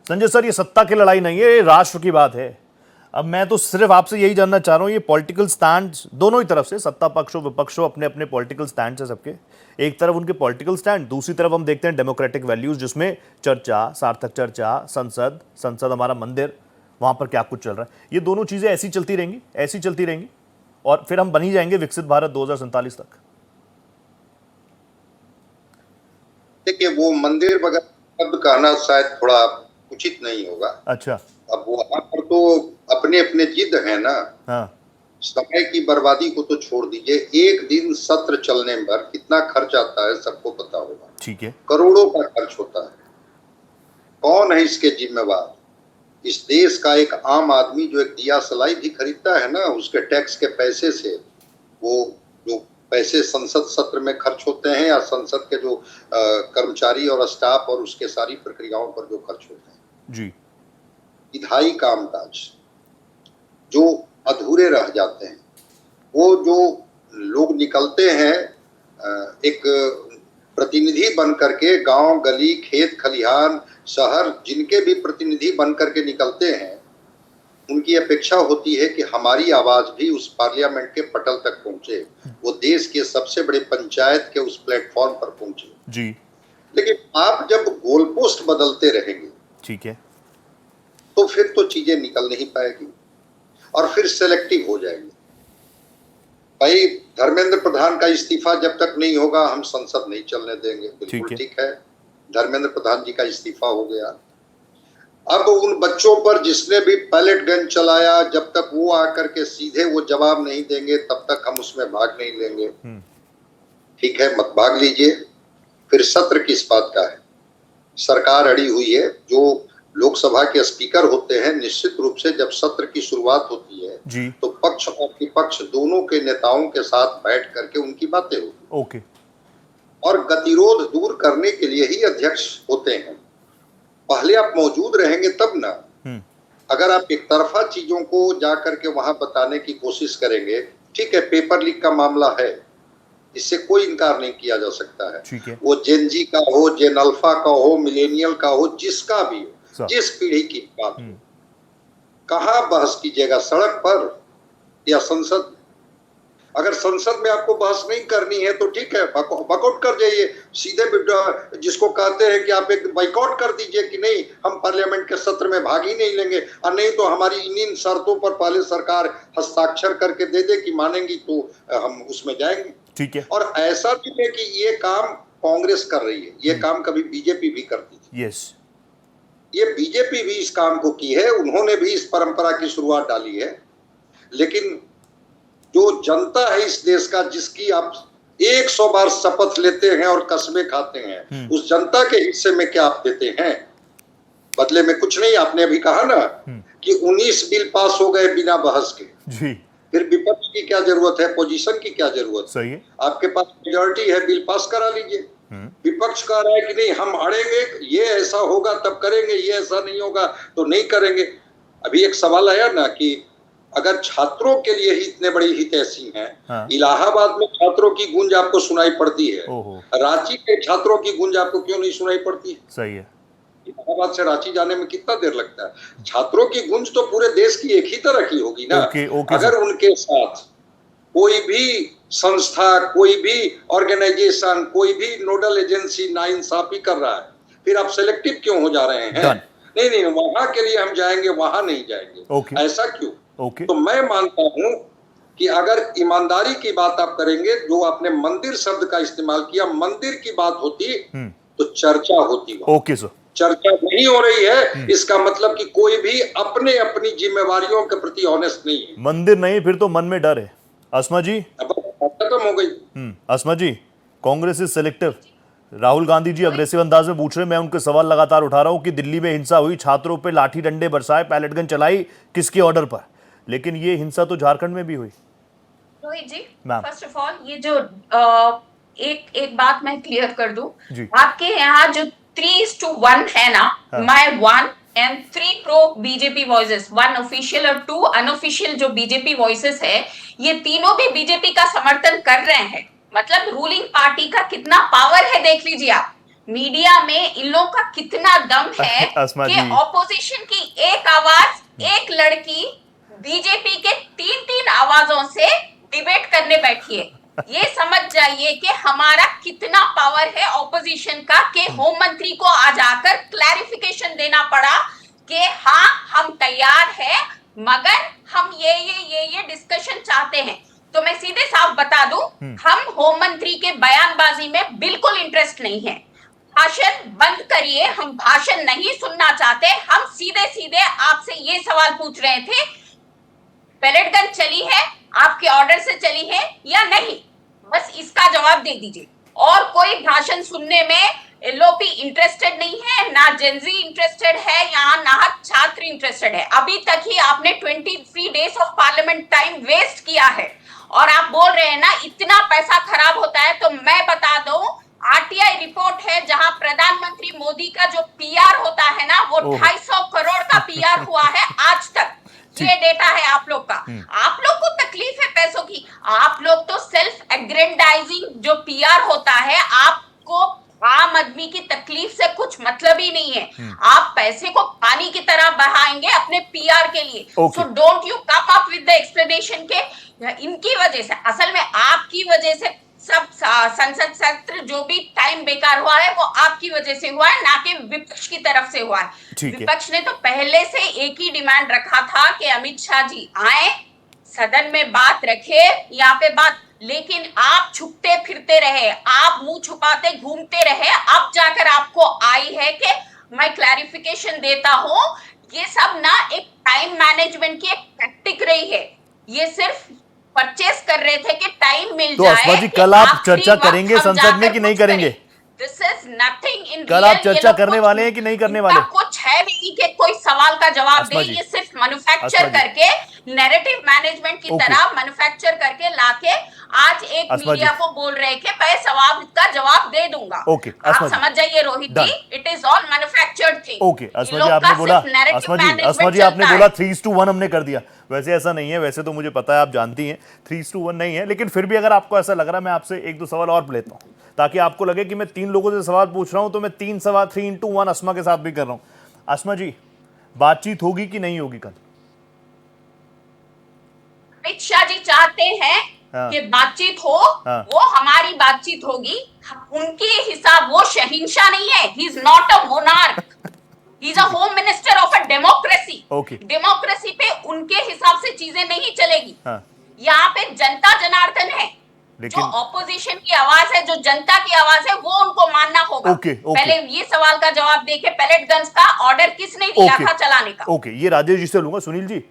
Speaker 1: संजय सर, ये सत्ता की लड़ाई नहीं है, ये राष्ट्र की बात है। अब मैं तो सिर्फ आपसे यही जानना चाह रहा हूं, ये पॉलिटिकल स्टैंड दोनों ही तरफ से, सत्ता पक्ष हो विपक्ष हो, अपने अपने पॉलिटिकल स्टैंड है सबके। एक तरफ उनके पॉलिटिकल स्टैंड, दूसरी तरफ हम देखते हैं डेमोक्रेटिक वैल्यूज, जिसमें चर्चा, सार्थक चर्चा, संसद हमारा मंदिर, वहां पर क्या कुछ चल रहा है। ये दोनों चीजें ऐसी चलती रहेंगी और फिर हम बन ही जाएंगे विकसित भारत 2047 तक।
Speaker 8: देखिए, वो मंदिर वगैरह शब्द कहना शायद थोड़ा उचित नहीं होगा।
Speaker 1: अच्छा,
Speaker 8: अब वहां पर तो अपने अपने जिद है ना। हाँ। समय की बर्बादी को तो छोड़ दीजिए, एक दिन सत्र चलने पर कितना खर्च आता है सबको पता होगा।
Speaker 1: ठीक है,
Speaker 8: करोड़ों का खर्च होता है। कौन है इसके जिम्मेवार? इस देश का एक आम आदमी जो एक दिया सलाई भी खरीदता है ना, उसके टैक्स के पैसे से, वो जो पैसे संसद सत्र में खर्च होते हैं या संसद के जो कर्मचारी और स्टाफ और उसके सारी प्रक्रियाओं पर जो खर्च होते हैं
Speaker 1: जी,
Speaker 8: विधायी कामकाज जो अधूरे रह जाते हैं, वो जो लोग निकलते हैं एक प्रतिनिधि बन करके, गांव गली खेत खलिहान शहर जिनके भी प्रतिनिधि बन करके निकलते हैं, उनकी अपेक्षा होती है कि हमारी आवाज भी उस पार्लियामेंट के पटल तक पहुंचे, वो देश के सबसे बड़े पंचायत के उस प्लेटफॉर्म पर पहुंचे
Speaker 1: जी।
Speaker 8: लेकिन आप जब गोल पोस्ट बदलते रहेंगे,
Speaker 1: ठीक है,
Speaker 8: तो फिर तो चीजें निकल नहीं पाएगी और फिर सेलेक्टिव हो जाएंगे। भाई, धर्मेंद्र प्रधान का इस्तीफा जब तक नहीं होगा हम संसद नहीं चलने देंगे। बिल्कुल ठीक है, धर्मेंद्र प्रधान जी का इस्तीफा हो गया। अब उन बच्चों पर जिसने भी पैलेट गन चलाया, जब तक वो आकर के सीधे वो जवाब नहीं देंगे तब तक हम उसमें भाग नहीं लेंगे। ठीक है, मत भाग लीजिए। फिर सत्र किस बात का है? सरकार अड़ी हुई है। जो लोकसभा के स्पीकर होते हैं, निश्चित रूप से जब सत्र की शुरुआत होती है जी, तो पक्ष और विपक्ष दोनों के नेताओं के साथ बैठ करके उनकी बातें होती हैं।
Speaker 1: ओके। और
Speaker 8: गतिरोध दूर करने के लिए ही अध्यक्ष होते हैं। पहले आप मौजूद रहेंगे तब ना। अगर आप एक तरफा चीजों को जाकर के वहां बताने की कोशिश करेंगे, ठीक है, पेपर लीक का मामला है, इससे कोई इनकार नहीं किया जा सकता है। वो जेन जी का हो, जेन अल्फा का हो, मिलेनियल का हो, जिसका भी हो, जिस पीढ़ी की बात हो, कहां बहस कीजिएगा, सड़क पर या संसद? अगर संसद में आपको बहस नहीं करनी है तो ठीक है, बॉयकॉट कर जाइए सीधे। जिसको कहते हैं कि आप एक बॉयकॉट कर दीजिए कि नहीं, हम पार्लियामेंट के सत्र में भाग ही नहीं लेंगे, और नहीं तो हमारी इन शर्तों पर पहले सरकार हस्ताक्षर करके दे दे कि मानेंगी तो हम उसमें जाएंगे।
Speaker 1: ठीक है।
Speaker 8: और ऐसा भी है कि ये काम कांग्रेस कर रही है, ये काम कभी बीजेपी भी करती थी।
Speaker 1: यस,
Speaker 8: ये बीजेपी भी इस काम को की है, उन्होंने भी इस परंपरा की शुरुआत डाली है। लेकिन जो जनता है इस देश का, जिसकी आप 100 बार शपथ लेते हैं और कसमें खाते हैं, उस जनता के हिस्से में क्या आप देते हैं? बदले में कुछ नहीं। आपने अभी कहा ना कि 19 बिल पास हो गए बिना बहस के
Speaker 1: जी।
Speaker 8: फिर विपक्ष की क्या जरूरत है, पोजीशन की क्या जरूरत?
Speaker 1: सही है,
Speaker 8: आपके पास मेजॉरिटी है, बिल पास करा लीजिए। विपक्ष कह रहा है कि नहीं हम अड़ेंगे, ये ऐसा होगा तब करेंगे, ये ऐसा नहीं होगा तो नहीं करेंगे। अभी एक सवाल आया ना कि अगर छात्रों के लिए ही इतने बड़ी हितैषी हैं,
Speaker 1: हाँ।
Speaker 8: इलाहाबाद में छात्रों की गूंज आपको सुनाई पड़ती है,
Speaker 1: ओहो।
Speaker 8: रांची के छात्रों की गूंज आपको क्यों नहीं सुनाई पड़ती है?
Speaker 1: सही है।
Speaker 8: इलाहाबाद से रांची जाने में कितना देर लगता है? छात्रों की गूंज तो पूरे देश की एक ही तरह की होगी ना।
Speaker 1: ओके
Speaker 8: अगर उनके साथ कोई भी संस्था, कोई भी ऑर्गेनाइजेशन, कोई भी नोडल एजेंसी नाइंसाफी कर रहा है, फिर आप सेलेक्टिव क्यों हो जा रहे हैं? नहीं, वहां के लिए हम जाएंगे, वहां नहीं जाएंगे। ऐसा क्यों? तो मैं मानता हूं कि अगर ईमानदारी की बात आप करेंगे, जो आपने मंदिर शब्द का इस्तेमाल किया, मंदिर की बात होती तो चर्चा होती।
Speaker 1: Okay sir.
Speaker 8: चर्चा नहीं हो रही है, इसका मतलब कि कोई भी अपने अपनी जिम्मेवारियों के प्रति ऑनेस्ट नहीं है।
Speaker 1: मंदिर नहीं, फिर तो मन में डर है। अस्मा जी
Speaker 8: खत्म हो गई।
Speaker 1: Asma ji, Congress is selective. Rahul Gandhi ji aggressive अंदाज में पूछ रहे, मैं उनके सवाल लगातार उठा रहा हूं कि दिल्ली में हिंसा हुई, छात्रों पे लाठी डंडे बरसाए, पैलेट गन चलाई, किसके ऑर्डर पर? लेकिन ये हिंसा तो झारखंड में भी हुई।
Speaker 5: रोहित जी,
Speaker 1: मैम।
Speaker 5: फर्स्ट ऑफ ऑल ये जो एक बात मैं क्लियर कर दूं, आपके यहाँ जो 3:1 है ना, my 1 and 3 pro BJP voices, 1 official और 2 अनऑफिशियल जो बीजेपी वॉइसेस है, ये तीनों भी बीजेपी का समर्थन कर रहे हैं। मतलब रूलिंग पार्टी का कितना पावर है देख लीजिए आप। मीडिया में इन लोगों का कितना दम है कि ऑपोजिशन की एक आवाज, एक लड़की बीजेपी के 3 आवाजों से डिबेट करने बैठी है। ये समझ जाइए कि हमारा कितना पावर है ऑपोजिशन का, कि होम मंत्री को आज आकर क्लैरिफिकेशन देना पड़ा कि हाँ हम तैयार हैं, मगर हम ये डिस्कशन चाहते हैं। तो मैं सीधे साफ बता दूं, हम होम मंत्री के बयानबाजी में बिल्कुल इंटरेस्ट नहीं है। भाषण बंद करिए, हम भाषण नहीं सुनना चाहते। हम सीधे सीधे आपसे ये सवाल पूछ रहे थे, पैलेट गन चली है, आपके ऑर्डर से चली है या नहीं? बस इसका जवाब दे दीजिए। और कोई भाषण सुनने में एलओपी इंटरेस्टेड नहीं है, ना जेनजी इंटरेस्टेड है, यहाँ ना छात्र इंटरेस्टेड है। अभी तक ही आपने 23 days of parliament time waste किया है और आप बोल रहे हैं ना इतना पैसा खराब होता है। तो मैं बता दूं, आरटीआई रिपोर्ट है जहां प्रधानमंत्री मोदी का जो पीआर होता है ना, वो 250 करोड़ का पीआर हुआ है आज तक। ये डेटा है आप लोग का। आप लोग को तकलीफ है पैसों की, आप लोग तो सेल्फ एग्रेंडाइजिंग जो पीआर होता है, आपको आम आदमी की तकलीफ से कुछ मतलब ही नहीं है। आप पैसे को पानी की तरह बहाएंगे अपने पीआर के लिए। So don't you come up with the explanation के इनकी वजह से, असल में आपकी वजह से सब संसद सत्र जो भी टाइम बेकार हुआ है वो आपकी वजह से हुआ है, ना कि विपक्ष की तरफ से हुआ है। विपक्ष ने तो पहले से एक ही डिमांड रखा था कि अमित शाह जी आए, सदन में बात रखे, यहाँ पे बात, लेकिन आप छुपते फिरते रहे, आप मुंह छुपाते घूमते रहे। अब जाकर आपको आई है कि मैं क्लैरिफिकेशन देता हूं। ये सब ना एक टाइम मैनेजमेंट की एक टैक्टिक रही है। ये सिर्फ परचेस कर रहे थे कि टाइम मिल जाए।
Speaker 1: अस्मा जी, कल आप चर्चा करेंगे संसद में कि नहीं करेंगे?
Speaker 5: दिस इज नथिंग इन
Speaker 1: कल आप चर्चा करने वाले हैं कि नहीं करने वाले?
Speaker 5: कुछ है नहीं कि कोई सवाल का जवाब दे। ये सिर्फ मैन्युफैक्चर करके, नैरेटिव मैनेजमेंट की तरह मैन्युफैक्चर करके लाके आज एक मीडिया को बोल रहे कि मैं सवाल का जवाब दे दूंगा। आप समझ जाइए Rohit ji, it is all manufactured thing.
Speaker 1: Okay Asma ji, आपने बोला, अस्मा जी आपने बोला 3:1 हमने कर दिया। वैसे ऐसा नहीं है, वैसे तो मुझे पता है, आप जानती हैं 3:1 नहीं है। लेकिन फिर भी अगर आपको ऐसा लग रहा है, मैं आपसे 1-2 सवाल और लेता हूं ताकि आपको लगे कि मैं 3 लोगों से सवाल पूछ रहा हूं, तो मैं 3 सवाल 3:1 अस्मा के साथ भी कर रहा हूं। अस्मा जी, बातचीत होगी कि नहीं होगी कल?
Speaker 5: अमित शाह जी चाहते हैं कि बातचीत हो, वो हमारी बातचीत होगी। उनके हिसाब, वो शहंशाह नहीं है, he is not a monarch, he is a home minister of a democracy. Democracy पे उनके हिसाब से चीजें नहीं चलेगी। यहाँ पे जनता जनार्दन है, जो ऑपोजिशन की आवाज है, जो जनता की आवाज है, वो उनको मानना होगा। पहले ये सवाल का जवाब देके, पैलेट गन्स का ऑर्डर किसने दिया था चलाने का?
Speaker 1: ये राजेश जी से लूंगा। सुनील जी,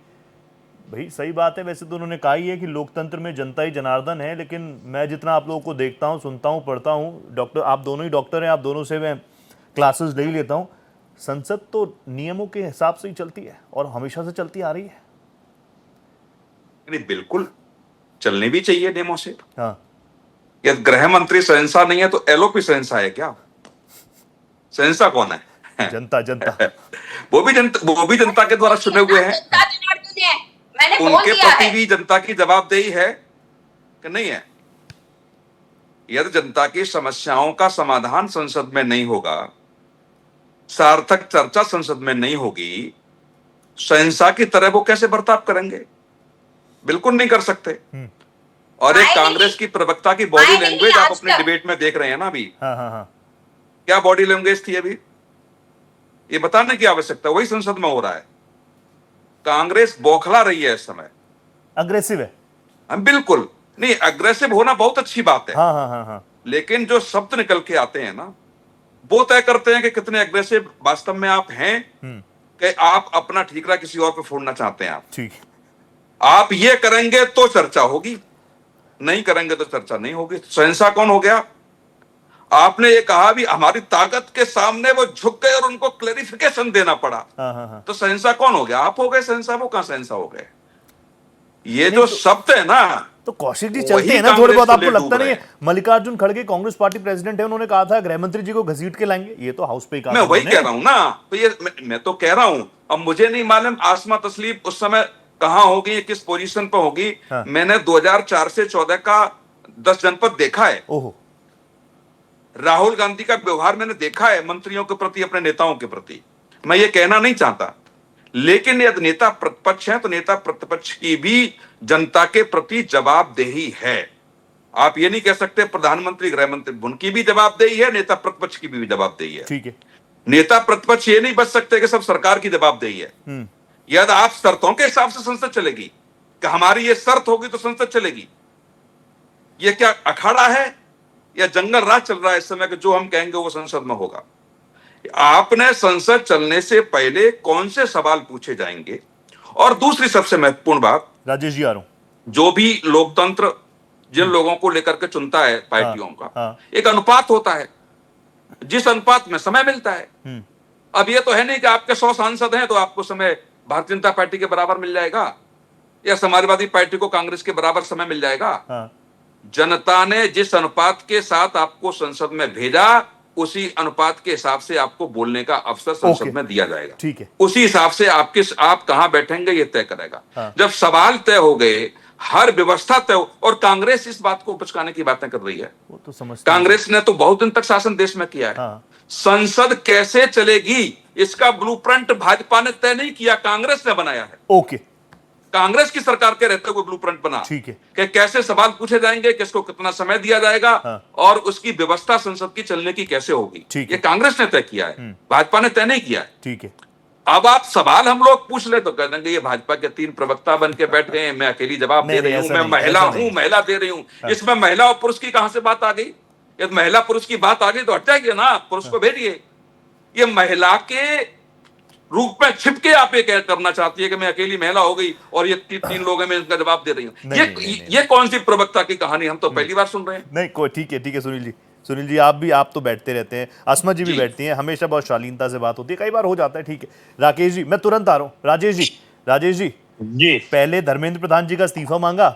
Speaker 1: भाई सही बात है, वैसे तो उन्होंने कहा ही है कि लोकतंत्र में जनता ही जनार्दन है, लेकिन मैं जितना आप लोगों को देखता हूँ, सुनता हूँ, पढ़ता हूँ, डॉक्टर आप दोनों ही डॉक्टर हैं, आप दोनों से मैं क्लासेस ले ही लेता हूँ, संसद तो नियमों के हिसाब से ही चलती है और हमेशा से चलती आ रही है।
Speaker 6: बिल्कुल चलनी भी चाहिए नियमों से। यदि गृह मंत्री शहंशाह नहीं है तो एलओपी शहंशाह है क्या? शहंशाह कौन है?
Speaker 1: जनता।
Speaker 6: वो भी जनता के द्वारा चुने हुए हैं।
Speaker 5: मैंने बोल
Speaker 6: उनके
Speaker 5: दिया
Speaker 6: प्रति
Speaker 5: है।
Speaker 6: भी जनता की जवाबदेही है कि नहीं है? यदि जनता की समस्याओं का समाधान संसद में नहीं होगा, सार्थक चर्चा संसद में नहीं होगी, शहंशाह की तरह वो कैसे बर्ताव करेंगे? बिल्कुल नहीं कर सकते। और एक कांग्रेस की प्रवक्ता की बॉडी लैंग्वेज आप अपने डिबेट में देख रहे हैं ना अभी।
Speaker 1: हाँ।
Speaker 6: क्या बॉडी लैंग्वेज थी अभी? ये बताने की आवश्यकता वही संसद में हो रहा है। कांग्रेस बौखला रही है इस समय,
Speaker 1: अग्रेसिव है।
Speaker 6: बिल्कुल नहीं, अग्रेसिव होना बहुत अच्छी बात है।
Speaker 1: हाँ।
Speaker 6: लेकिन जो शब्द निकल के आते हैं ना, वो तय करते हैं कि कितने अग्रेसिव वास्तव में आप हैं, कि आप अपना ठीकरा किसी और पे फोड़ना चाहते हैं। आप
Speaker 1: ठीक,
Speaker 6: आप ये करेंगे तो चर्चा होगी, नहीं करेंगे तो चर्चा नहीं होगी। शहंशाह कौन हो गया? आपने ये कहा भी हमारी ताकत के सामने वो झुक गए और उनको क्लेरिफिकेशन देना पड़ा।
Speaker 1: हाँ।
Speaker 6: तो शहंशाह कौन हो गया? आप हो गए शहंशाह, वो कहां शहंशाह हो गए? ये जो शब्द है ना,
Speaker 1: तो कौशिक जी चलते हैं ना थोड़े बहुत, आपको लगता नहीं है? मल्लिकार्जुन खड़गे कांग्रेस पार्टी प्रेसिडेंट है, उन्होंने कहा था गृह मंत्री जी को घसीट के लाएंगे। ये तो हाउस पे कहा।
Speaker 6: मैं वही कह रहा हूं ना, तो ये मैं तो कह रहा हूं। अब मुझे नहीं मालूम आसमा तस्लीम उस समय कहां होगी, किस पोजीशन पर होगी।
Speaker 1: हाँ।
Speaker 6: मैंने 2004 से 14 का 10 जनपद देखा है।
Speaker 1: ओहो।
Speaker 6: राहुल गांधी का व्यवहार मैंने देखा है मंत्रियों के प्रति, अपने नेताओं के प्रति। मैं ये कहना नहीं चाहता, लेकिन यदि नेता प्रतिपक्ष है तो नेता प्रतिपक्ष की भी जनता के प्रति जवाबदेही है। आप ये नहीं कह सकते प्रधानमंत्री गृह मंत्री, उनकी भी जवाबदेही है, नेता प्रतिपक्ष की भी जवाबदेही है।
Speaker 1: ठीक है।
Speaker 6: नेता प्रतिपक्ष ये नहीं बच सकते कि सब सरकार की जवाबदेही है। यदि आप शर्तों के हिसाब से संसद चलेगी, कि हमारी ये शर्त होगी तो संसद चलेगी। ये क्या अखाड़ा है या जंगल राज चल रहा है इस समय, कि जो हम कहेंगे वो संसद में होगा? आपने संसद चलने से पहले कौन से सवाल पूछे जाएंगे? और दूसरी सबसे महत्वपूर्ण बात,
Speaker 1: राजेश जी आ रहा हूं,
Speaker 6: जो भी लोकतंत्र जिन लोगों को लेकर के चुनता है पार्टियों का, एक अनुपात होता है, जिस अनुपात में समय मिलता है। अब ये तो है नहीं कि आपके 100 सांसद हैं तो आपको समय भारतीय जनता पार्टी के बराबर मिल जाएगा, या समाजवादी पार्टी को कांग्रेस के बराबर समय मिल जाएगा। जनता ने जिस अनुपात के साथ आपको संसद में भेजा, उसी अनुपात के हिसाब से आपको बोलने का अवसर संसद में दिया जाएगा।
Speaker 1: ठीक है।
Speaker 6: उसी हिसाब से आप कहां बैठेंगे ये तय करेगा। जब सवाल तय हो गए, हर व्यवस्था तय हो, और कांग्रेस इस बात को उपचकाने की बातें कर रही है।
Speaker 1: वो तो समझते
Speaker 6: कांग्रेस ने तो बहुत दिन तक शासन देश में किया है। संसद कैसे चलेगी इसका ब्लूप्रिंट भाजपा ने तय नहीं किया, कांग्रेस ने बनाया है।
Speaker 1: ओके।
Speaker 6: कांग्रेस की सरकार के रहते हुए ब्लूप्रिंट बना।
Speaker 1: ठीक है।
Speaker 6: कि कैसे सवाल पूछे जाएंगे, किसको कितना समय दिया जाएगा, और उसकी व्यवस्था संसद की चलने की कैसे होगी, ये कांग्रेस ने तय किया है, भाजपा ने तय नहीं किया है।
Speaker 1: ठीक है।
Speaker 6: अब आप सवाल हम लोग पूछ ले तो कह देंगे ये भाजपा के 3 प्रवक्ता बन के बैठ गए, मैं अकेली जवाब दे रही हूं, मैं महिला हूं, महिला दे रही हूं। इसमें महिला और पुरुष की कहां से बात आ गई? यदि महिला पुरुष की बात आ गई तो हट जाएगी ना, पुरुष को भेजिए। ये महिला के रूप में छिपके आप ये करना चाहती है कि मैं अकेली महिला हो गई और ये 3 लोग हैं, मैं इनका जवाब दे रही हूं। ये कौन सी प्रवक्ता की कहानी, हम तो पहली बार सुन रहे हैं।
Speaker 1: नहीं कोई, ठीक है सुनील जी आप तो बैठते रहते हैं, अस्मा जी भी बैठती हैं, हमेशा बहुत शालीनता से बात होती है, कई बार हो जाता है। ठीक है राकेश जी, मैं तुरंत आ रहा हूं। राजेश जी पहले धर्मेंद्र प्रधान जी का इस्तीफा मांगा,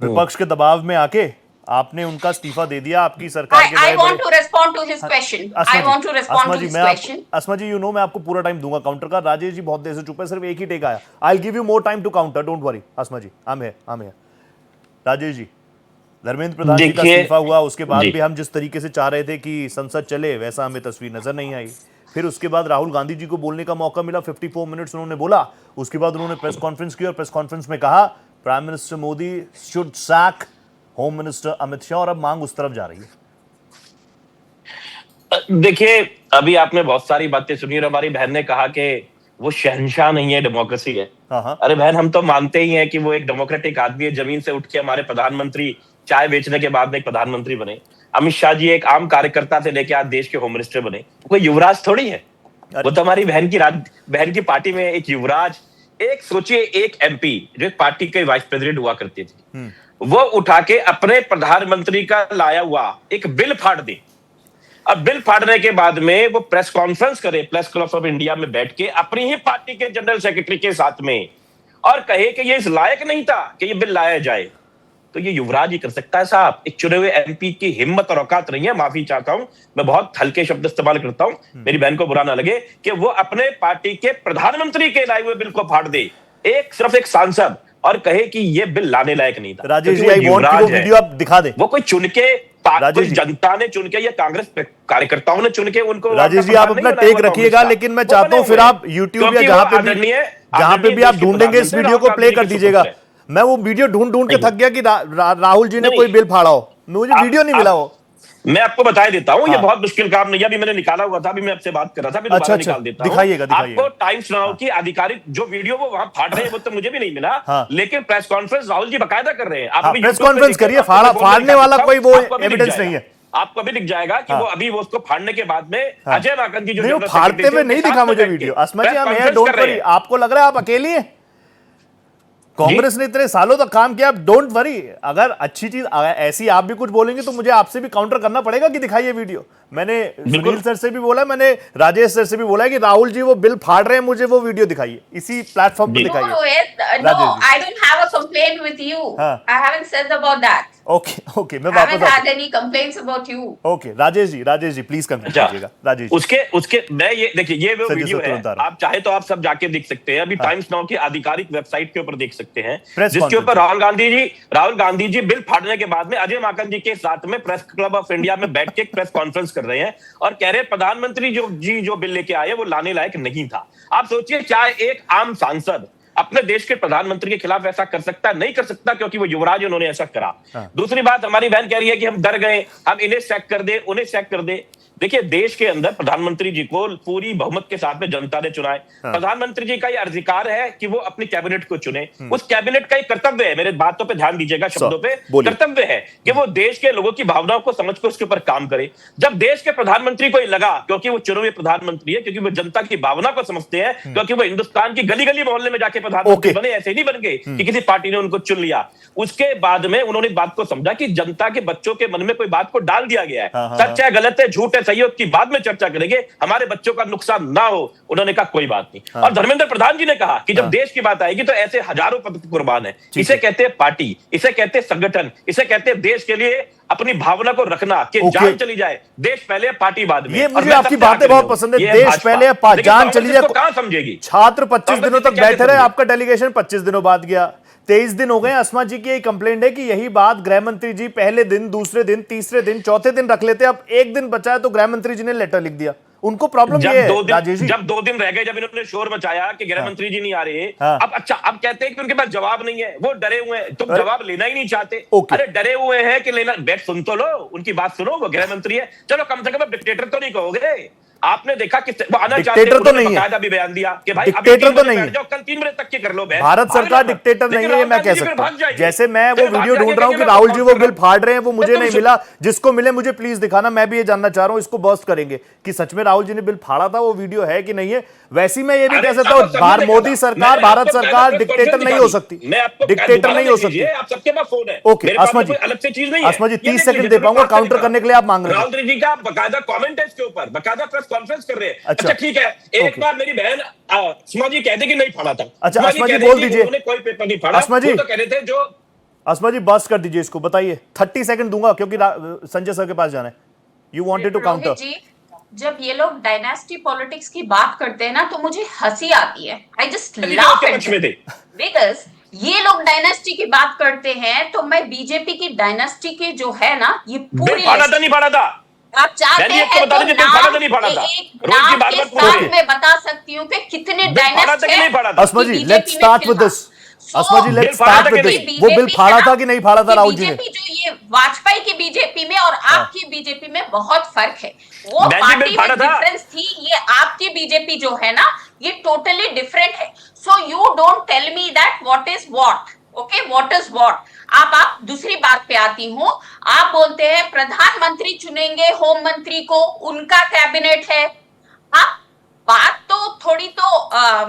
Speaker 1: विपक्ष के दबाव में आके आपने उनका इस्तीफा दे दिया। आपकी सरकार के
Speaker 5: I want to respond to his question. I want to respond to his question.
Speaker 1: Asma ji, you know मैं आपको पूरा टाइम दूंगा काउंटर का। राजेश जी बहुत देर से चुप है, सिर्फ एक ही टेक आया। I will give you more time to counter, don't worry. Asma ji I am here. Rajesh ji, Dharmendra Pradhan ji का इस्तीफा हुआ, उसके बाद भी हम जिस तरीके से चाह रहे थे कि संसद चले, वैसा हमें तस्वीर नजर नहीं आई। फिर उसके बाद राहुल गांधी जी को बोलने का मौका मिला, 54 मिनट्स उन्होंने बोला। उसके बाद उन्होंने प्रेस कॉन्फ्रेंस की और प्रेस कॉन्फ्रेंस में कहा prime minister Modi should sack home minister Amit Shah, और अब मांग उस तरफ जा रही है।
Speaker 7: देखिए अभी आपने बहुत सारी बातें सुनी और हमारी बहन ने कहा कि वो शहंशाह नहीं है, डेमोक्रेसी है। अरे बहन, हम तो मानते ही हैं कि वो एक डेमोक्रेटिक आदमी है, जमीन से उठ के हमारे प्रधानमंत्री, चाय बेचने के बाद में एक प्रधानमंत्री बने। अमित शाह जी एक आम कार्यकर्ता से लेके आज देश के होम मिनिस्टर बने, कोई युवराज थोड़ी है। वो तो हमारी बहन की पार्टी में एक युवराज, एक सोचिए एक एमपी जो एक पार्टी के वाइस प्रेसिडेंट हुआ करती थी, वो उठा के अपने प्रधानमंत्री का लाया हुआ एक बिल फाड़ दे। अब बिल फाड़ने के बाद में वो प्रेस कॉन्फ्रेंस करे, प्रेस क्लब ऑफ इंडिया में बैठ के अपनी ही पार्टी के जनरल सेक्रेटरी के साथ में, और कहे कि ये इस लायक नहीं था कि ये बिल लाया जाए। तो ये युवराज ही कर सकता है साहब, एक चुने हुए एमपी की हिम्मत और औकात नहीं है। माफी चाहता हूं, मैं बहुत हल्के शब्द इस्तेमाल करता हूं, मेरी बहन को बुरा ना लगे, कि वो अपने पार्टी के प्रधानमंत्री के लाए हुए बिल को फाड़ दे। एक सिर्फ एक सांसद और कहे कि ये बिल लाने लायक नहीं था।
Speaker 1: राजेश जी, आई वांट कि वो वीडियो आप दिखा दें।
Speaker 7: वो कोई चुन के कोई जनता ने चुन के या कांग्रेस कार्यकर्ताओं ने चुन के उनको।
Speaker 1: राजेश जी, आप अपना टेक रखिएगा, लेकिन मैं चाहता हूं फिर आप YouTube या जहां पे भी आप ढूंढेंगे इस वीडियो को प्ले कर दीजिएगा। मैं वो वीडियो ढूंढ के थक गया कि राहुल जी ने कोई बिल फाड़ा हो, मुझे वीडियो नहीं मिला हो।
Speaker 7: मैं आपको बता ही देता हूं, ये बहुत मुश्किल काम नहीं है। अभी मैंने निकाला हुआ था, अभी मैं आपसे बात कर रहा था, अभी दोबारा निकाल देता हूं।
Speaker 1: दिखाइएगा।
Speaker 7: आपको टाइम्स नाउ की आधिकारिक जो वीडियो वो वहां फाड़ रहे हैं, वो तो मुझे भी नहीं मिला, लेकिन प्रेस कॉन्फ्रेंस राहुल जी बकायदा कर रहे हैं। आप
Speaker 1: प्रेस कॉन्फ्रेंस करिए, फाड़ने वाला कोई वो एविडेंस नहीं है।
Speaker 7: आपको अभी दिख जाएगा कि वो अभी वो उसको फाड़ने के बाद में अजय माकन की जो
Speaker 1: फाड़ते हुए नहीं दिखा मुझे वीडियो। अस्मा जी, हम हैं, डोंट वरी। आपको लग रहा है आप अकेली हैं? कांग्रेस ने इतने सालों तक काम किया, डोंट वरी। अगर अच्छी चीज ऐसी आप भी कुछ बोलेंगे तो मुझे आपसे भी काउंटर करना पड़ेगा कि दिखाइए वीडियो। मैंने सुनील सर से भी बोला, मैंने राजेश सर से भी बोला कि राहुल जी वो बिल फाड़ रहे हैं, मुझे वो वीडियो दिखाइए, इसी प्लेटफॉर्म पे दिखाइए।
Speaker 5: No, I don't have a complaint with you. I haven't said about that.
Speaker 1: Okay, मैं
Speaker 5: I
Speaker 1: वापस
Speaker 5: haven't had any complaints about you.
Speaker 1: Okay, Rajesh ji please complete कीजिएगा। राजेश
Speaker 7: उसके मैं ये देखिए, ये वो वीडियो है, आप चाहे तो आप सब जाके देख सकते हैं। अभी टाइम्स नाउ की आधिकारिक वेबसाइट के ऊपर देख सकते हैं, जिसके ऊपर राहुल गांधी जी बिल फाड़ने के बाद में अजय माकन जी के साथ में प्रेस क्लब ऑफ इंडिया में बैठ के प्रेस कॉन्फ्रेंस कर रहे हैं और कह रहे हैं प्रधानमंत्री जो बिल लेके आए वो लाने लायक नहीं था। आप सोचिए, क्या एक आम सांसद अपने देश के प्रधानमंत्री के खिलाफ ऐसा कर सकता? नहीं कर सकता, क्योंकि वो युवराज, उन्होंने ऐसा करा। दूसरी बात, हमारी बहन कह रही है कि हम डर गए, हम इन्हें चेक कर दे, उन्हें चेक कर दे। देखिए, देश के अंदर प्रधानमंत्री जी को पूरी बहुमत के साथ में जनता ने चुना है। प्रधानमंत्री जी का यह अधिकार है कि वो अपनी कैबिनेट को चुने। उस कैबिनेट का एक कर्तव्य है, मेरे बातों पे ध्यान दीजिएगा, शब्दों पे कर्तव्य है कि वो देश के लोगों की भावनाओं को समझ कर उसके ऊपर काम करे। जब देश के प्रधानमंत्री को लगा, क्योंकि वो चुने हुए प्रधानमंत्री है, क्योंकि वो जनता की भावना को समझते हैं, क्योंकि वो हिंदुस्तान की गली गली मोहल्ले में जाके प्रधानमंत्री बने, ऐसे नहीं बन गए कि किसी पार्टी ने उनको चुन लिया। उसके बाद में उन्होंने इस बात को समझा कि जनता के बच्चों के मन में कोई बात को डाल दिया गया है, सच है गलत है झूठ है सही है, उसकी बाद में चर्चा करेंगे, हमारे बच्चों का नुकसान ना हो। उन्होंने कहा कोई बात नहीं। और धर्मेंद्र प्रधान जी ने कहा कि जब देश की बात आएगी तो ऐसे हजारों पद कुर्बान है। इसे कहते हैं पार्टी, इसे कहते हैं संगठन, इसे कहते हैं देश के लिए अपनी भावना को रखना कि जान चली जाए, देश पहले पार्टी बाद में।
Speaker 1: ये मुझे आपकी बातें बहुत पसंद है, देश पहले जान चली जाए।
Speaker 7: कहां समझेगी?
Speaker 1: छात्र 25 दिनों तक बैठे रहे, आपका डेलीगेशन 25 दिनों बाद गया, 23 दिन हो गए। अस्मा जी की यही कंप्लेंट है कि यही बात गृह मंत्री जी पहले दिन, दूसरे दिन, तीसरे दिन, चौथे दिन रख लेते। अब एक दिन बचा है तो गृह मंत्री जी ने लेटर लिख दिया। उनको प्रॉब्लम ये है राजेश जी,
Speaker 7: जब 2 दिन रह गए, जब इन्होंने शोर मचाया कि गृह मंत्री जी नहीं आ रहे, अब अच्छा, अब कहते हैं कि उनके पास जवाब नहीं है, वो डरे हुए हैं। तुम जवाब लेना ही नहीं चाहते। अरे डरे हुए हैं कि लेना, बैठ सुन तो लो, उनकी बात सुनो, वो गृह मंत्री है, चलो कम से कम डिक्टेटर तो नहीं कहोगे। आपने देखा कि वो आना चाहते हैं,
Speaker 1: तो नहीं है,
Speaker 7: भी बयान दिया कि भाई
Speaker 1: डिक्टेटर तो नहीं है,
Speaker 7: कल 3 बजे तक के कर लो।
Speaker 1: भारत सरकार डिक्टेटर नहीं है, मैं कह सकता हूं। जैसे मैं वो वीडियो ढूंढ रहा हूं कि राहुल जी वो बिल फाड़ रहे हैं, वो मुझे नहीं मिला, जिसको मिले मुझे प्लीज दिखाना। मैं भी ये जानना चाह रहा हूं, इसको बर्स्ट करेंगे कि सच में राहुल जी ने बिल फाड़ा था, वो वीडियो है कि नहीं है। वैसी मैं ये भी कह सकता हूं, मोदी सरकार, भारत सरकार डिक्टेटर नहीं हो सकती, डिक्टेटर नहीं हो सकती।
Speaker 7: आप सबके पास फोन है।
Speaker 1: ओके अस्मा जी, अलग से चीज नहीं है। अस्मा जी 30 सेकंड दे पाऊंगा काउंटर करने के लिए, आप मांग रहे हैं।
Speaker 7: राहुल जी का बकायदा कमेंट है इसके ऊपर, बकायदा प्रेस कॉन्फ्रेंस कर रहे हैं। अच्छा ठीक है, एक बार मेरी बहन अस्मा जी कहते कि नहीं फाड़ा था।
Speaker 1: अच्छा अस्मा जी बोल दीजिए,
Speaker 7: उन्होंने कोई पेपर नहीं फाड़ा।
Speaker 1: अस्मा जी
Speaker 7: तो कह रहे थे जो
Speaker 1: अस्मा जी बस कर दीजिए इसको, बताइए। 30 सेकंड दूंगा क्योंकि संजय सर के पास जाना है। You wanted to counter.
Speaker 5: जब ये लोग डायनेस्टी पॉलिटिक्स की बात करते हैं ना तो मुझे हंसी आती है। I just laugh at them because ये लोग डायनेस्टी की बात करते हैं तो मैं बीजेपी की डायनेस्टी के जो है ना, ये पूरी
Speaker 7: नहीं पड़ा था।
Speaker 5: आप चाहते हैं तो नाम के साथ मैं बता सकती हूँ कि कितने डायनेस्टी है।
Speaker 1: Asma ji let's start with this. Asma ji let's start with this. वो बिल फाड़ा था कि नहीं फाड़ा था राहुल जी ने?
Speaker 5: जो ये वाजपेयी की बीजेपी में और आपकी बीजेपी में बहुत फर्क है। वो पार्टी में डिफरेंस थी, ये आपकी बीजेपी जो है ना ये टोटली डिफरेंट है। So you don't tell me that what is what. Okay, what is what. आप दूसरी बात पे आती हूँ। आप बोलते हैं प्रधानमंत्री चुनेंगे होम मंत्री को, उनका कैबिनेट है। आप बात तो थोड़ी तो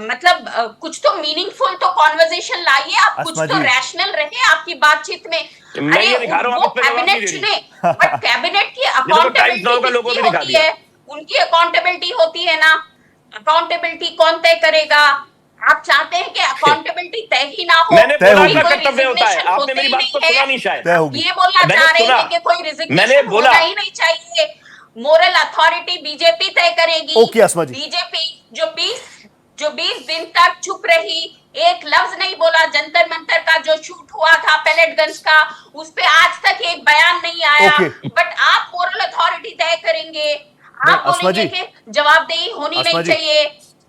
Speaker 5: मतलब कुछ तो मीनिंगफुल तो कॉन्वर्सेशन लाइए, आप कुछ तो रैशनल रहे आपकी बातचीत में। अरे वो कैबिनेट चुने, बट कैबिनेट की अकाउंटेबिलिटी होती है, उनकी अकाउंटेबिलिटी होती है ना। अकाउंटेबिलिटी कौन तय करेगा? आप चाहते हैं कि अकाउंटेबिलिटी तय ही ना हो?
Speaker 7: मैंने बोला कर्तव्य होता है, आपने मेरी बात को सुना नहीं शायद।
Speaker 5: ये बोलना चाह रहे हैं कि कोई रिजिग्नेशन होना ही नहीं चाहिए, मोरल अथॉरिटी बीजेपी तय करेगी।
Speaker 1: ओके अस्मा जी,
Speaker 5: बीजेपी जो 20 दिन तक चुप रही, एक लफ्ज नहीं बोला। जंतर मंतर का जो शूट हुआ था पैलेटगंज का, उस पे आज तक एक बयान नहीं आया। बट आप मोरल अथॉरिटी तय करेंगे, आप बोलेंगे कि जवाबदेही होनी नहीं चाहिए,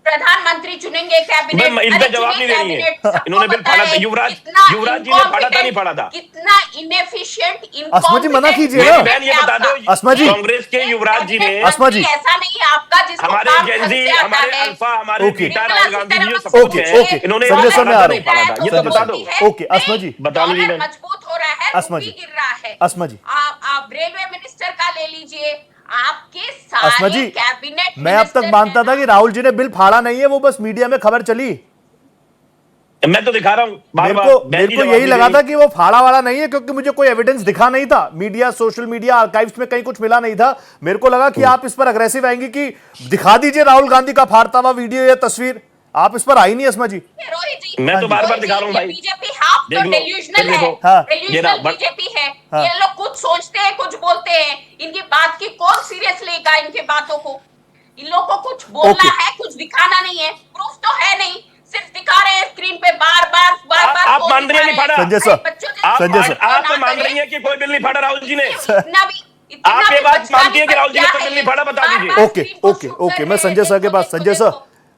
Speaker 5: प्रधानमंत्री चुनेंगे कैबिनेट।
Speaker 7: इन पे जवाब नहीं देनी है। इन्होंने बिल फाड़ा था, युवराज जी ने फाड़ा था, नहीं फाड़ा था?
Speaker 5: कितना इनएफिशिएंट
Speaker 1: अस्मा जी मना कीजिए ना।
Speaker 7: बहन ये बता दो,
Speaker 1: अस्मा जी,
Speaker 7: कांग्रेस के युवराज जी ने,
Speaker 1: अस्मा जी,
Speaker 5: ऐसा नहीं है आपका जिसको
Speaker 7: हमारे जेनजी, हमारे अल्फा, हमारे बीटा राहुल गांधी जी सपोर्ट है, इन्होंने
Speaker 1: संजय सर मैं आ रहा
Speaker 7: हूं, ये तो बता दो।
Speaker 1: ओके अस्मा जी,
Speaker 7: बता लीजिए।
Speaker 5: मजबूत हो रहा है,
Speaker 1: अस्मा जी,
Speaker 5: गिर रहा है।
Speaker 1: अस्मा जी,
Speaker 5: आप रेलवे मिनिस्टर का ले लीजिए, आपके
Speaker 1: अस्मा जी,
Speaker 5: सारे कैबिनेट
Speaker 1: मैं अब तक मानता था कि राहुल जी ने बिल फाड़ा नहीं है, वो बस मीडिया में खबर चली।
Speaker 7: मैं तो दिखा रहा हूं
Speaker 1: मेरे को यही लगा था कि वो फाड़ा वाला नहीं है, क्योंकि मुझे कोई एविडेंस दिखा नहीं था, मीडिया, सोशल मीडिया आर्काइव्स में कहीं कुछ मिला नहीं था। मेरे को लगा कि आप इस पर अग्रेसिव आएंगे कि दिखा दीजिए राहुल गांधी का फाड़ता हुआ वीडियो या तस्वीर। आप इस पर आई नहीं अस्मा जी।
Speaker 7: मैं तो बार बार दिखा रहा हूं भाई,
Speaker 5: बीजेपी हाफ तो डेल्यूजनल है, डेल्यूजनल बीजेपी है। ये लोग कुछ सोचते हैं, कुछ बोलते हैं, इनकी बात की कौन सीरियस लेगा इनके बातों को? इन लोगों को कुछ बोलना है, कुछ दिखाना नहीं है, प्रूफ तो है नहीं, सिर्फ दिखा रहे हैं स्क्रीन पे बार बार।
Speaker 7: आप मान रही है नहीं फाड़ा?
Speaker 1: संजय सर, संजय सर,
Speaker 7: आप मान रही है कि कोई बिल नहीं फाड़ा राहुल जी ने?
Speaker 5: आप
Speaker 7: ये बात मानती है कि राहुल जी ने कोई बिल नहीं फाड़ा? बता दीजिए।
Speaker 1: ओके मैं संजय सर के पास। संजय सर,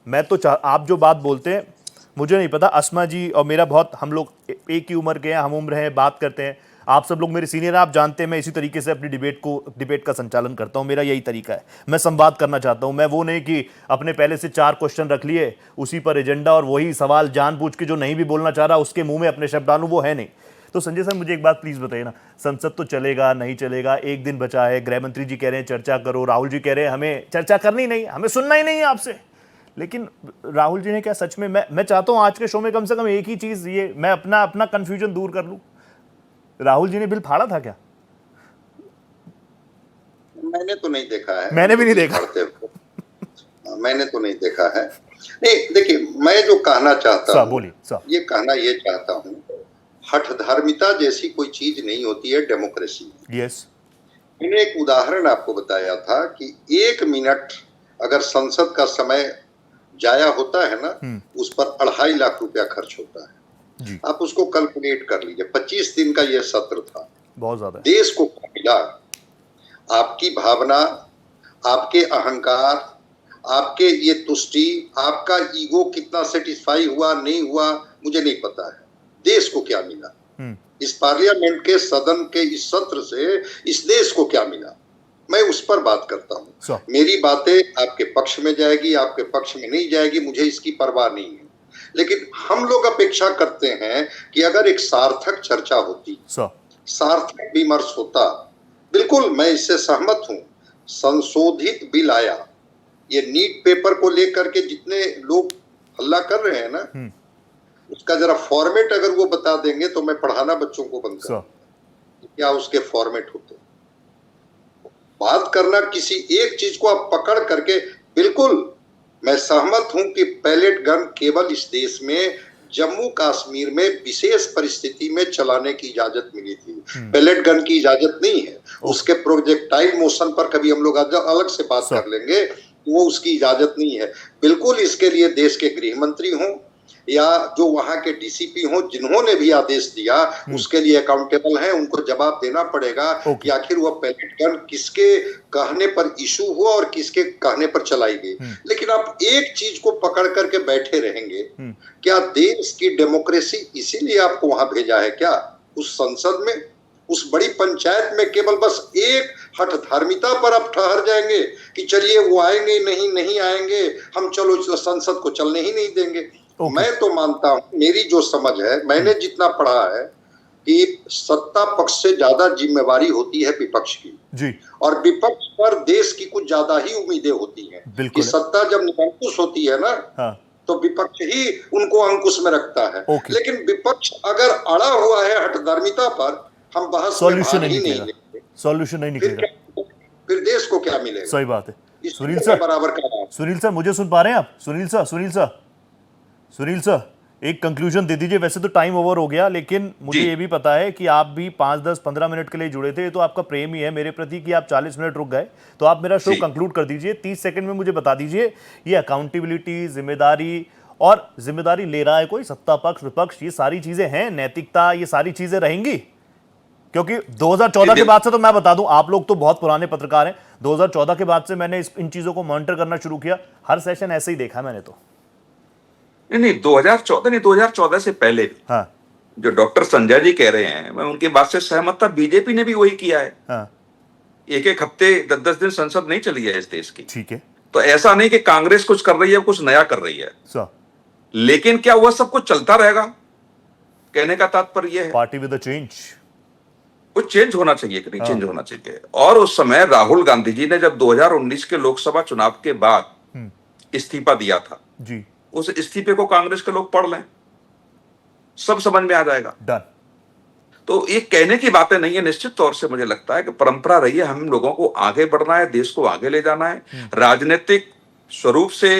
Speaker 1: मैं तो आप जो बात बोलते हैं मुझे नहीं पता, अस्मा जी और मेरा बहुत, हम लोग एक ही उम्र के हैं, हम उम्र हैं, बात करते हैं, आप सब लोग मेरे सीनियर हैं, आप जानते हैं मैं इसी तरीके से अपनी डिबेट का संचालन करता हूं, मेरा यही तरीका है। मैं संवाद करना चाहता हूं, मैं वो नहीं कि अपने पहले से 4 क्वेश्चन रख लिए, उसी पर एजेंडा और वही सवाल जानबूझ के जो नहीं भी बोलना चाह रहा उसके मुंह में अपने शब्द डालूं, वो है नहीं। तो संजय सर मुझे एक बात प्लीज बताइए ना, संसद तो चलेगा नहीं चलेगा, एक दिन बचा है, गृह मंत्री जी कह रहे हैं चर्चा करो, राहुल जी कह रहे हैं हमें चर्चा करनी नहीं, हमें सुनना ही नहीं है आपसे। लेकिन राहुल जी ने क्या सच में, मैं चाहता हूं आज के शो में कम से कम एक ही चीज, ये मैं अपना कंफ्यूजन दूर कर लूं, राहुल जी ने बिल फाड़ा था क्या?
Speaker 8: मैंने तो नहीं देखा है,
Speaker 1: मैंने भी नहीं देखा,
Speaker 8: मैंने तो नहीं देखा है। नहीं देखिए, मैं जो कहना चाहता हूँ,
Speaker 1: बोलिए,
Speaker 8: ये कहना ये चाहता हूँ, हठधर्मिता जैसी कोई चीज नहीं होती है डेमोक्रेसी में।
Speaker 1: यस,
Speaker 8: मैंने एक उदाहरण आपको बताया था कि 1 मिनट अगर संसद का समय जाया होता है ना, उस पर 2.5 लाख रुपया खर्च होता है जी। आप उसको कैलकुलेट कर लीजिए, 25 दिन का ये सत्र था, बहुत ज्यादा। देश को क्या मिला? आपकी भावना, आपके अहंकार, आपके ये तुष्टि, आपका ईगो कितना सेटिस्फाई हुआ नहीं हुआ मुझे नहीं पता है। देश को क्या मिला? इस पार्लियामेंट के सदन के इस सत्र से इस देश को क्या मिला? मैं उस पर बात करता हूँ। मेरी बातें आपके पक्ष में जाएगी, आपके पक्ष में नहीं जाएगी, मुझे इसकी परवाह नहीं है। लेकिन हम लोग अपेक्षा करते हैं कि अगर एक सार्थक चर्चा होती, सार्थक विमर्श होता। बिल्कुल मैं इससे सहमत हूँ। संशोधित बिल आया, ये नीट पेपर को लेकर के जितने लोग हल्ला कर रहे हैं ना, उसका जरा फॉर्मेट अगर वो बता देंगे तो मैं पढ़ाना बच्चों को बंद कर, क्या उसके फॉर्मेट होते। बात करना किसी एक चीज को आप पकड़ करके, बिल्कुल मैं सहमत हूं कि पैलेट गन केवल इस देश में जम्मू कश्मीर में विशेष परिस्थिति में चलाने की इजाजत मिली थी, पैलेट गन की इजाजत नहीं है। उसके प्रोजेक्टाइल मोशन पर कभी हम लोग अलग से बात कर लेंगे, वो उसकी इजाजत नहीं है। बिल्कुल इसके लिए देश के गृह मंत्री हों या जो वहां के डीसीपी हों, जिन्होंने भी आदेश दिया उसके लिए अकाउंटेबल हैं, उनको जवाब देना पड़ेगा कि आखिर वह पैलेट गन किसके कहने पर इशू हुआ और किसके कहने पर चलाई गई। लेकिन आप एक चीज को पकड़ करके बैठे रहेंगे, क्या देश की डेमोक्रेसी इसीलिए आपको वहां भेजा है क्या? उस संसद में, उस बड़ी पंचायत में केवल बस एक हठधर्मिता पर आप ठहर जाएंगे कि चलिए वो आएंगे नहीं आएंगे, हम चलो संसद को चलने ही नहीं देंगे। मैं तो मानता हूं, मेरी जो समझ है, मैंने जितना पढ़ा है कि सत्ता पक्ष से ज्यादा जिम्मेवारी होती है विपक्ष की जी, और विपक्ष पर देश की कुछ ज्यादा ही उम्मीदें होती हैं कि सत्ता जब निरंकुश होती है ना, तो विपक्ष ही उनको अंकुश में रखता है। लेकिन विपक्ष अगर अड़ा हुआ है हठधर्मिता पर, हम बहस
Speaker 1: सॉल्यूशन नहीं निकलेगा, सॉल्यूशन नहीं निकलेगा,
Speaker 8: फिर देश को क्या मिलेगा?
Speaker 1: सही बात है। सुनील सर बराबर का, सुनील सर मुझे सुन पा रहे हैं आप? सुनील सर एक कंक्लूजन दे दीजिए। वैसे तो टाइम ओवर हो गया, लेकिन मुझे ये भी पता है कि आप भी 5, 10, 15 मिनट के लिए जुड़े थे, तो आपका प्रेम ही है मेरे प्रति कि आप 40 मिनट रुक गए। तो आप मेरा शो कंक्लूड कर दीजिए, 30 सेकंड में मुझे बता दीजिए, ये अकाउंटेबिलिटी, जिम्मेदारी और जिम्मेदारी ले रहा है कोई, सत्ता पक्ष विपक्ष, ये सारी चीजें हैं, नैतिकता, ये सारी चीजें रहेंगी। क्योंकि 2014 के बाद से तो मैं बता दूं, आप लोग तो बहुत पुराने पत्रकार हैं, 2014 के बाद से मैंने इन चीजों को मॉनिटर करना शुरू किया, हर सेशन ऐसे ही देखा मैंने तो।
Speaker 6: नहीं 2014 से पहले भी
Speaker 1: हाँ
Speaker 6: जो डॉक्टर संजय जी कह रहे हैं, मैं उनकी बात से सहमत था। बीजेपी ने भी वही किया है।
Speaker 1: हाँ
Speaker 6: एक एक हफ्ते 10-10 दिन संसद नहीं चली है इस देश की।
Speaker 1: ठीक है,
Speaker 6: तो ऐसा नहीं कि कांग्रेस कुछ कर रही है, कुछ नया कर रही है, लेकिन क्या वह सब कुछ चलता रहेगा? कहने का तात्पर्य यह है
Speaker 1: पार्टी विद द चेंज,
Speaker 6: कुछ चेंज होना चाहिए कि नहीं चेंज होना चाहिए। और उस समय राहुल गांधी जी ने जब 2019 के लोकसभा चुनाव के बाद इस्तीफा दिया था
Speaker 1: जी,
Speaker 6: उस इस्तीफे को कांग्रेस के लोग पढ़ लें, सब समझ में आ जाएगा।
Speaker 1: डन।
Speaker 6: तो ये कहने की बातें नहीं है। निश्चित तौर से मुझे लगता है कि परंपरा रही है, हम लोगों को आगे बढ़ना है, देश को आगे ले जाना है। राजनीतिक स्वरूप से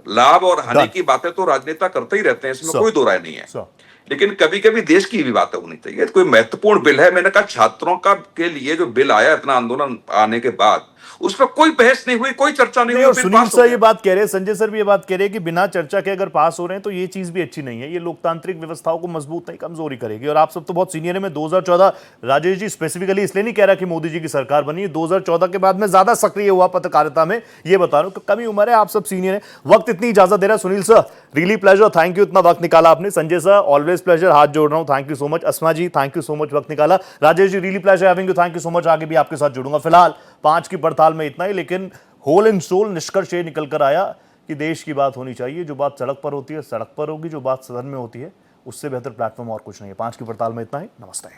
Speaker 6: लाभ और हानि की बातें तो राजनेता करते ही रहते हैं, इसमें कोई दो राय नहीं है। लेकिन कभी कभी देश की भी बातें होनी चाहिए। कोई महत्वपूर्ण बिल है, मैंने कहा छात्रों का के लिए जो बिल आया इतना आंदोलन आने के बाद, उस पर कोई बहस नहीं हुई, कोई चर्चा नहीं हुई।
Speaker 1: और सुनील सर ये बात कह रहे हैं, संजय सर भी ये बात कह रहे हैं कि बिना चर्चा के अगर पास हो रहे हैं तो ये चीज भी अच्छी नहीं है, ये लोकतांत्रिक व्यवस्थाओं को मजबूत नहीं, कमजोरी करेगी। और आप सब तो बहुत सीनियर है, मैं 2014 राजेश जी स्पेसिफिकली इसलिए नहीं कह रहा कि मोदी जी की सरकार बनी, 2014 के बाद में ज्यादा सक्रिय हुआ पत्रकारिता में, ये बता रहा हूं। कमी उम्र है, आप सब सीनियर है, वक्त इतनी इजाजत दे रहा है। Sunil sir really pleasure, thank you, इतना वक्त निकाला आपने। संजय सर ऑलवेज प्लेजर, हाथ जोड़ रहा हूं, thank you so much. Asma ji thank you so much, वक्त निकाला। Rajesh ji really pleasure having you, thank you so much. आगे भी आपके साथ जुड़ूंगा। फिलहाल 5 की पड़ताल में इतना ही, लेकिन होल एंड सोल निष्कर्ष ये निकल कर आया कि देश की बात होनी चाहिए, जो बात सड़क पर होती है सड़क पर होगी, जो बात सदन में होती है उससे बेहतर प्लेटफॉर्म और कुछ नहीं है। 5 की पड़ताल में इतना ही, नमस्ते।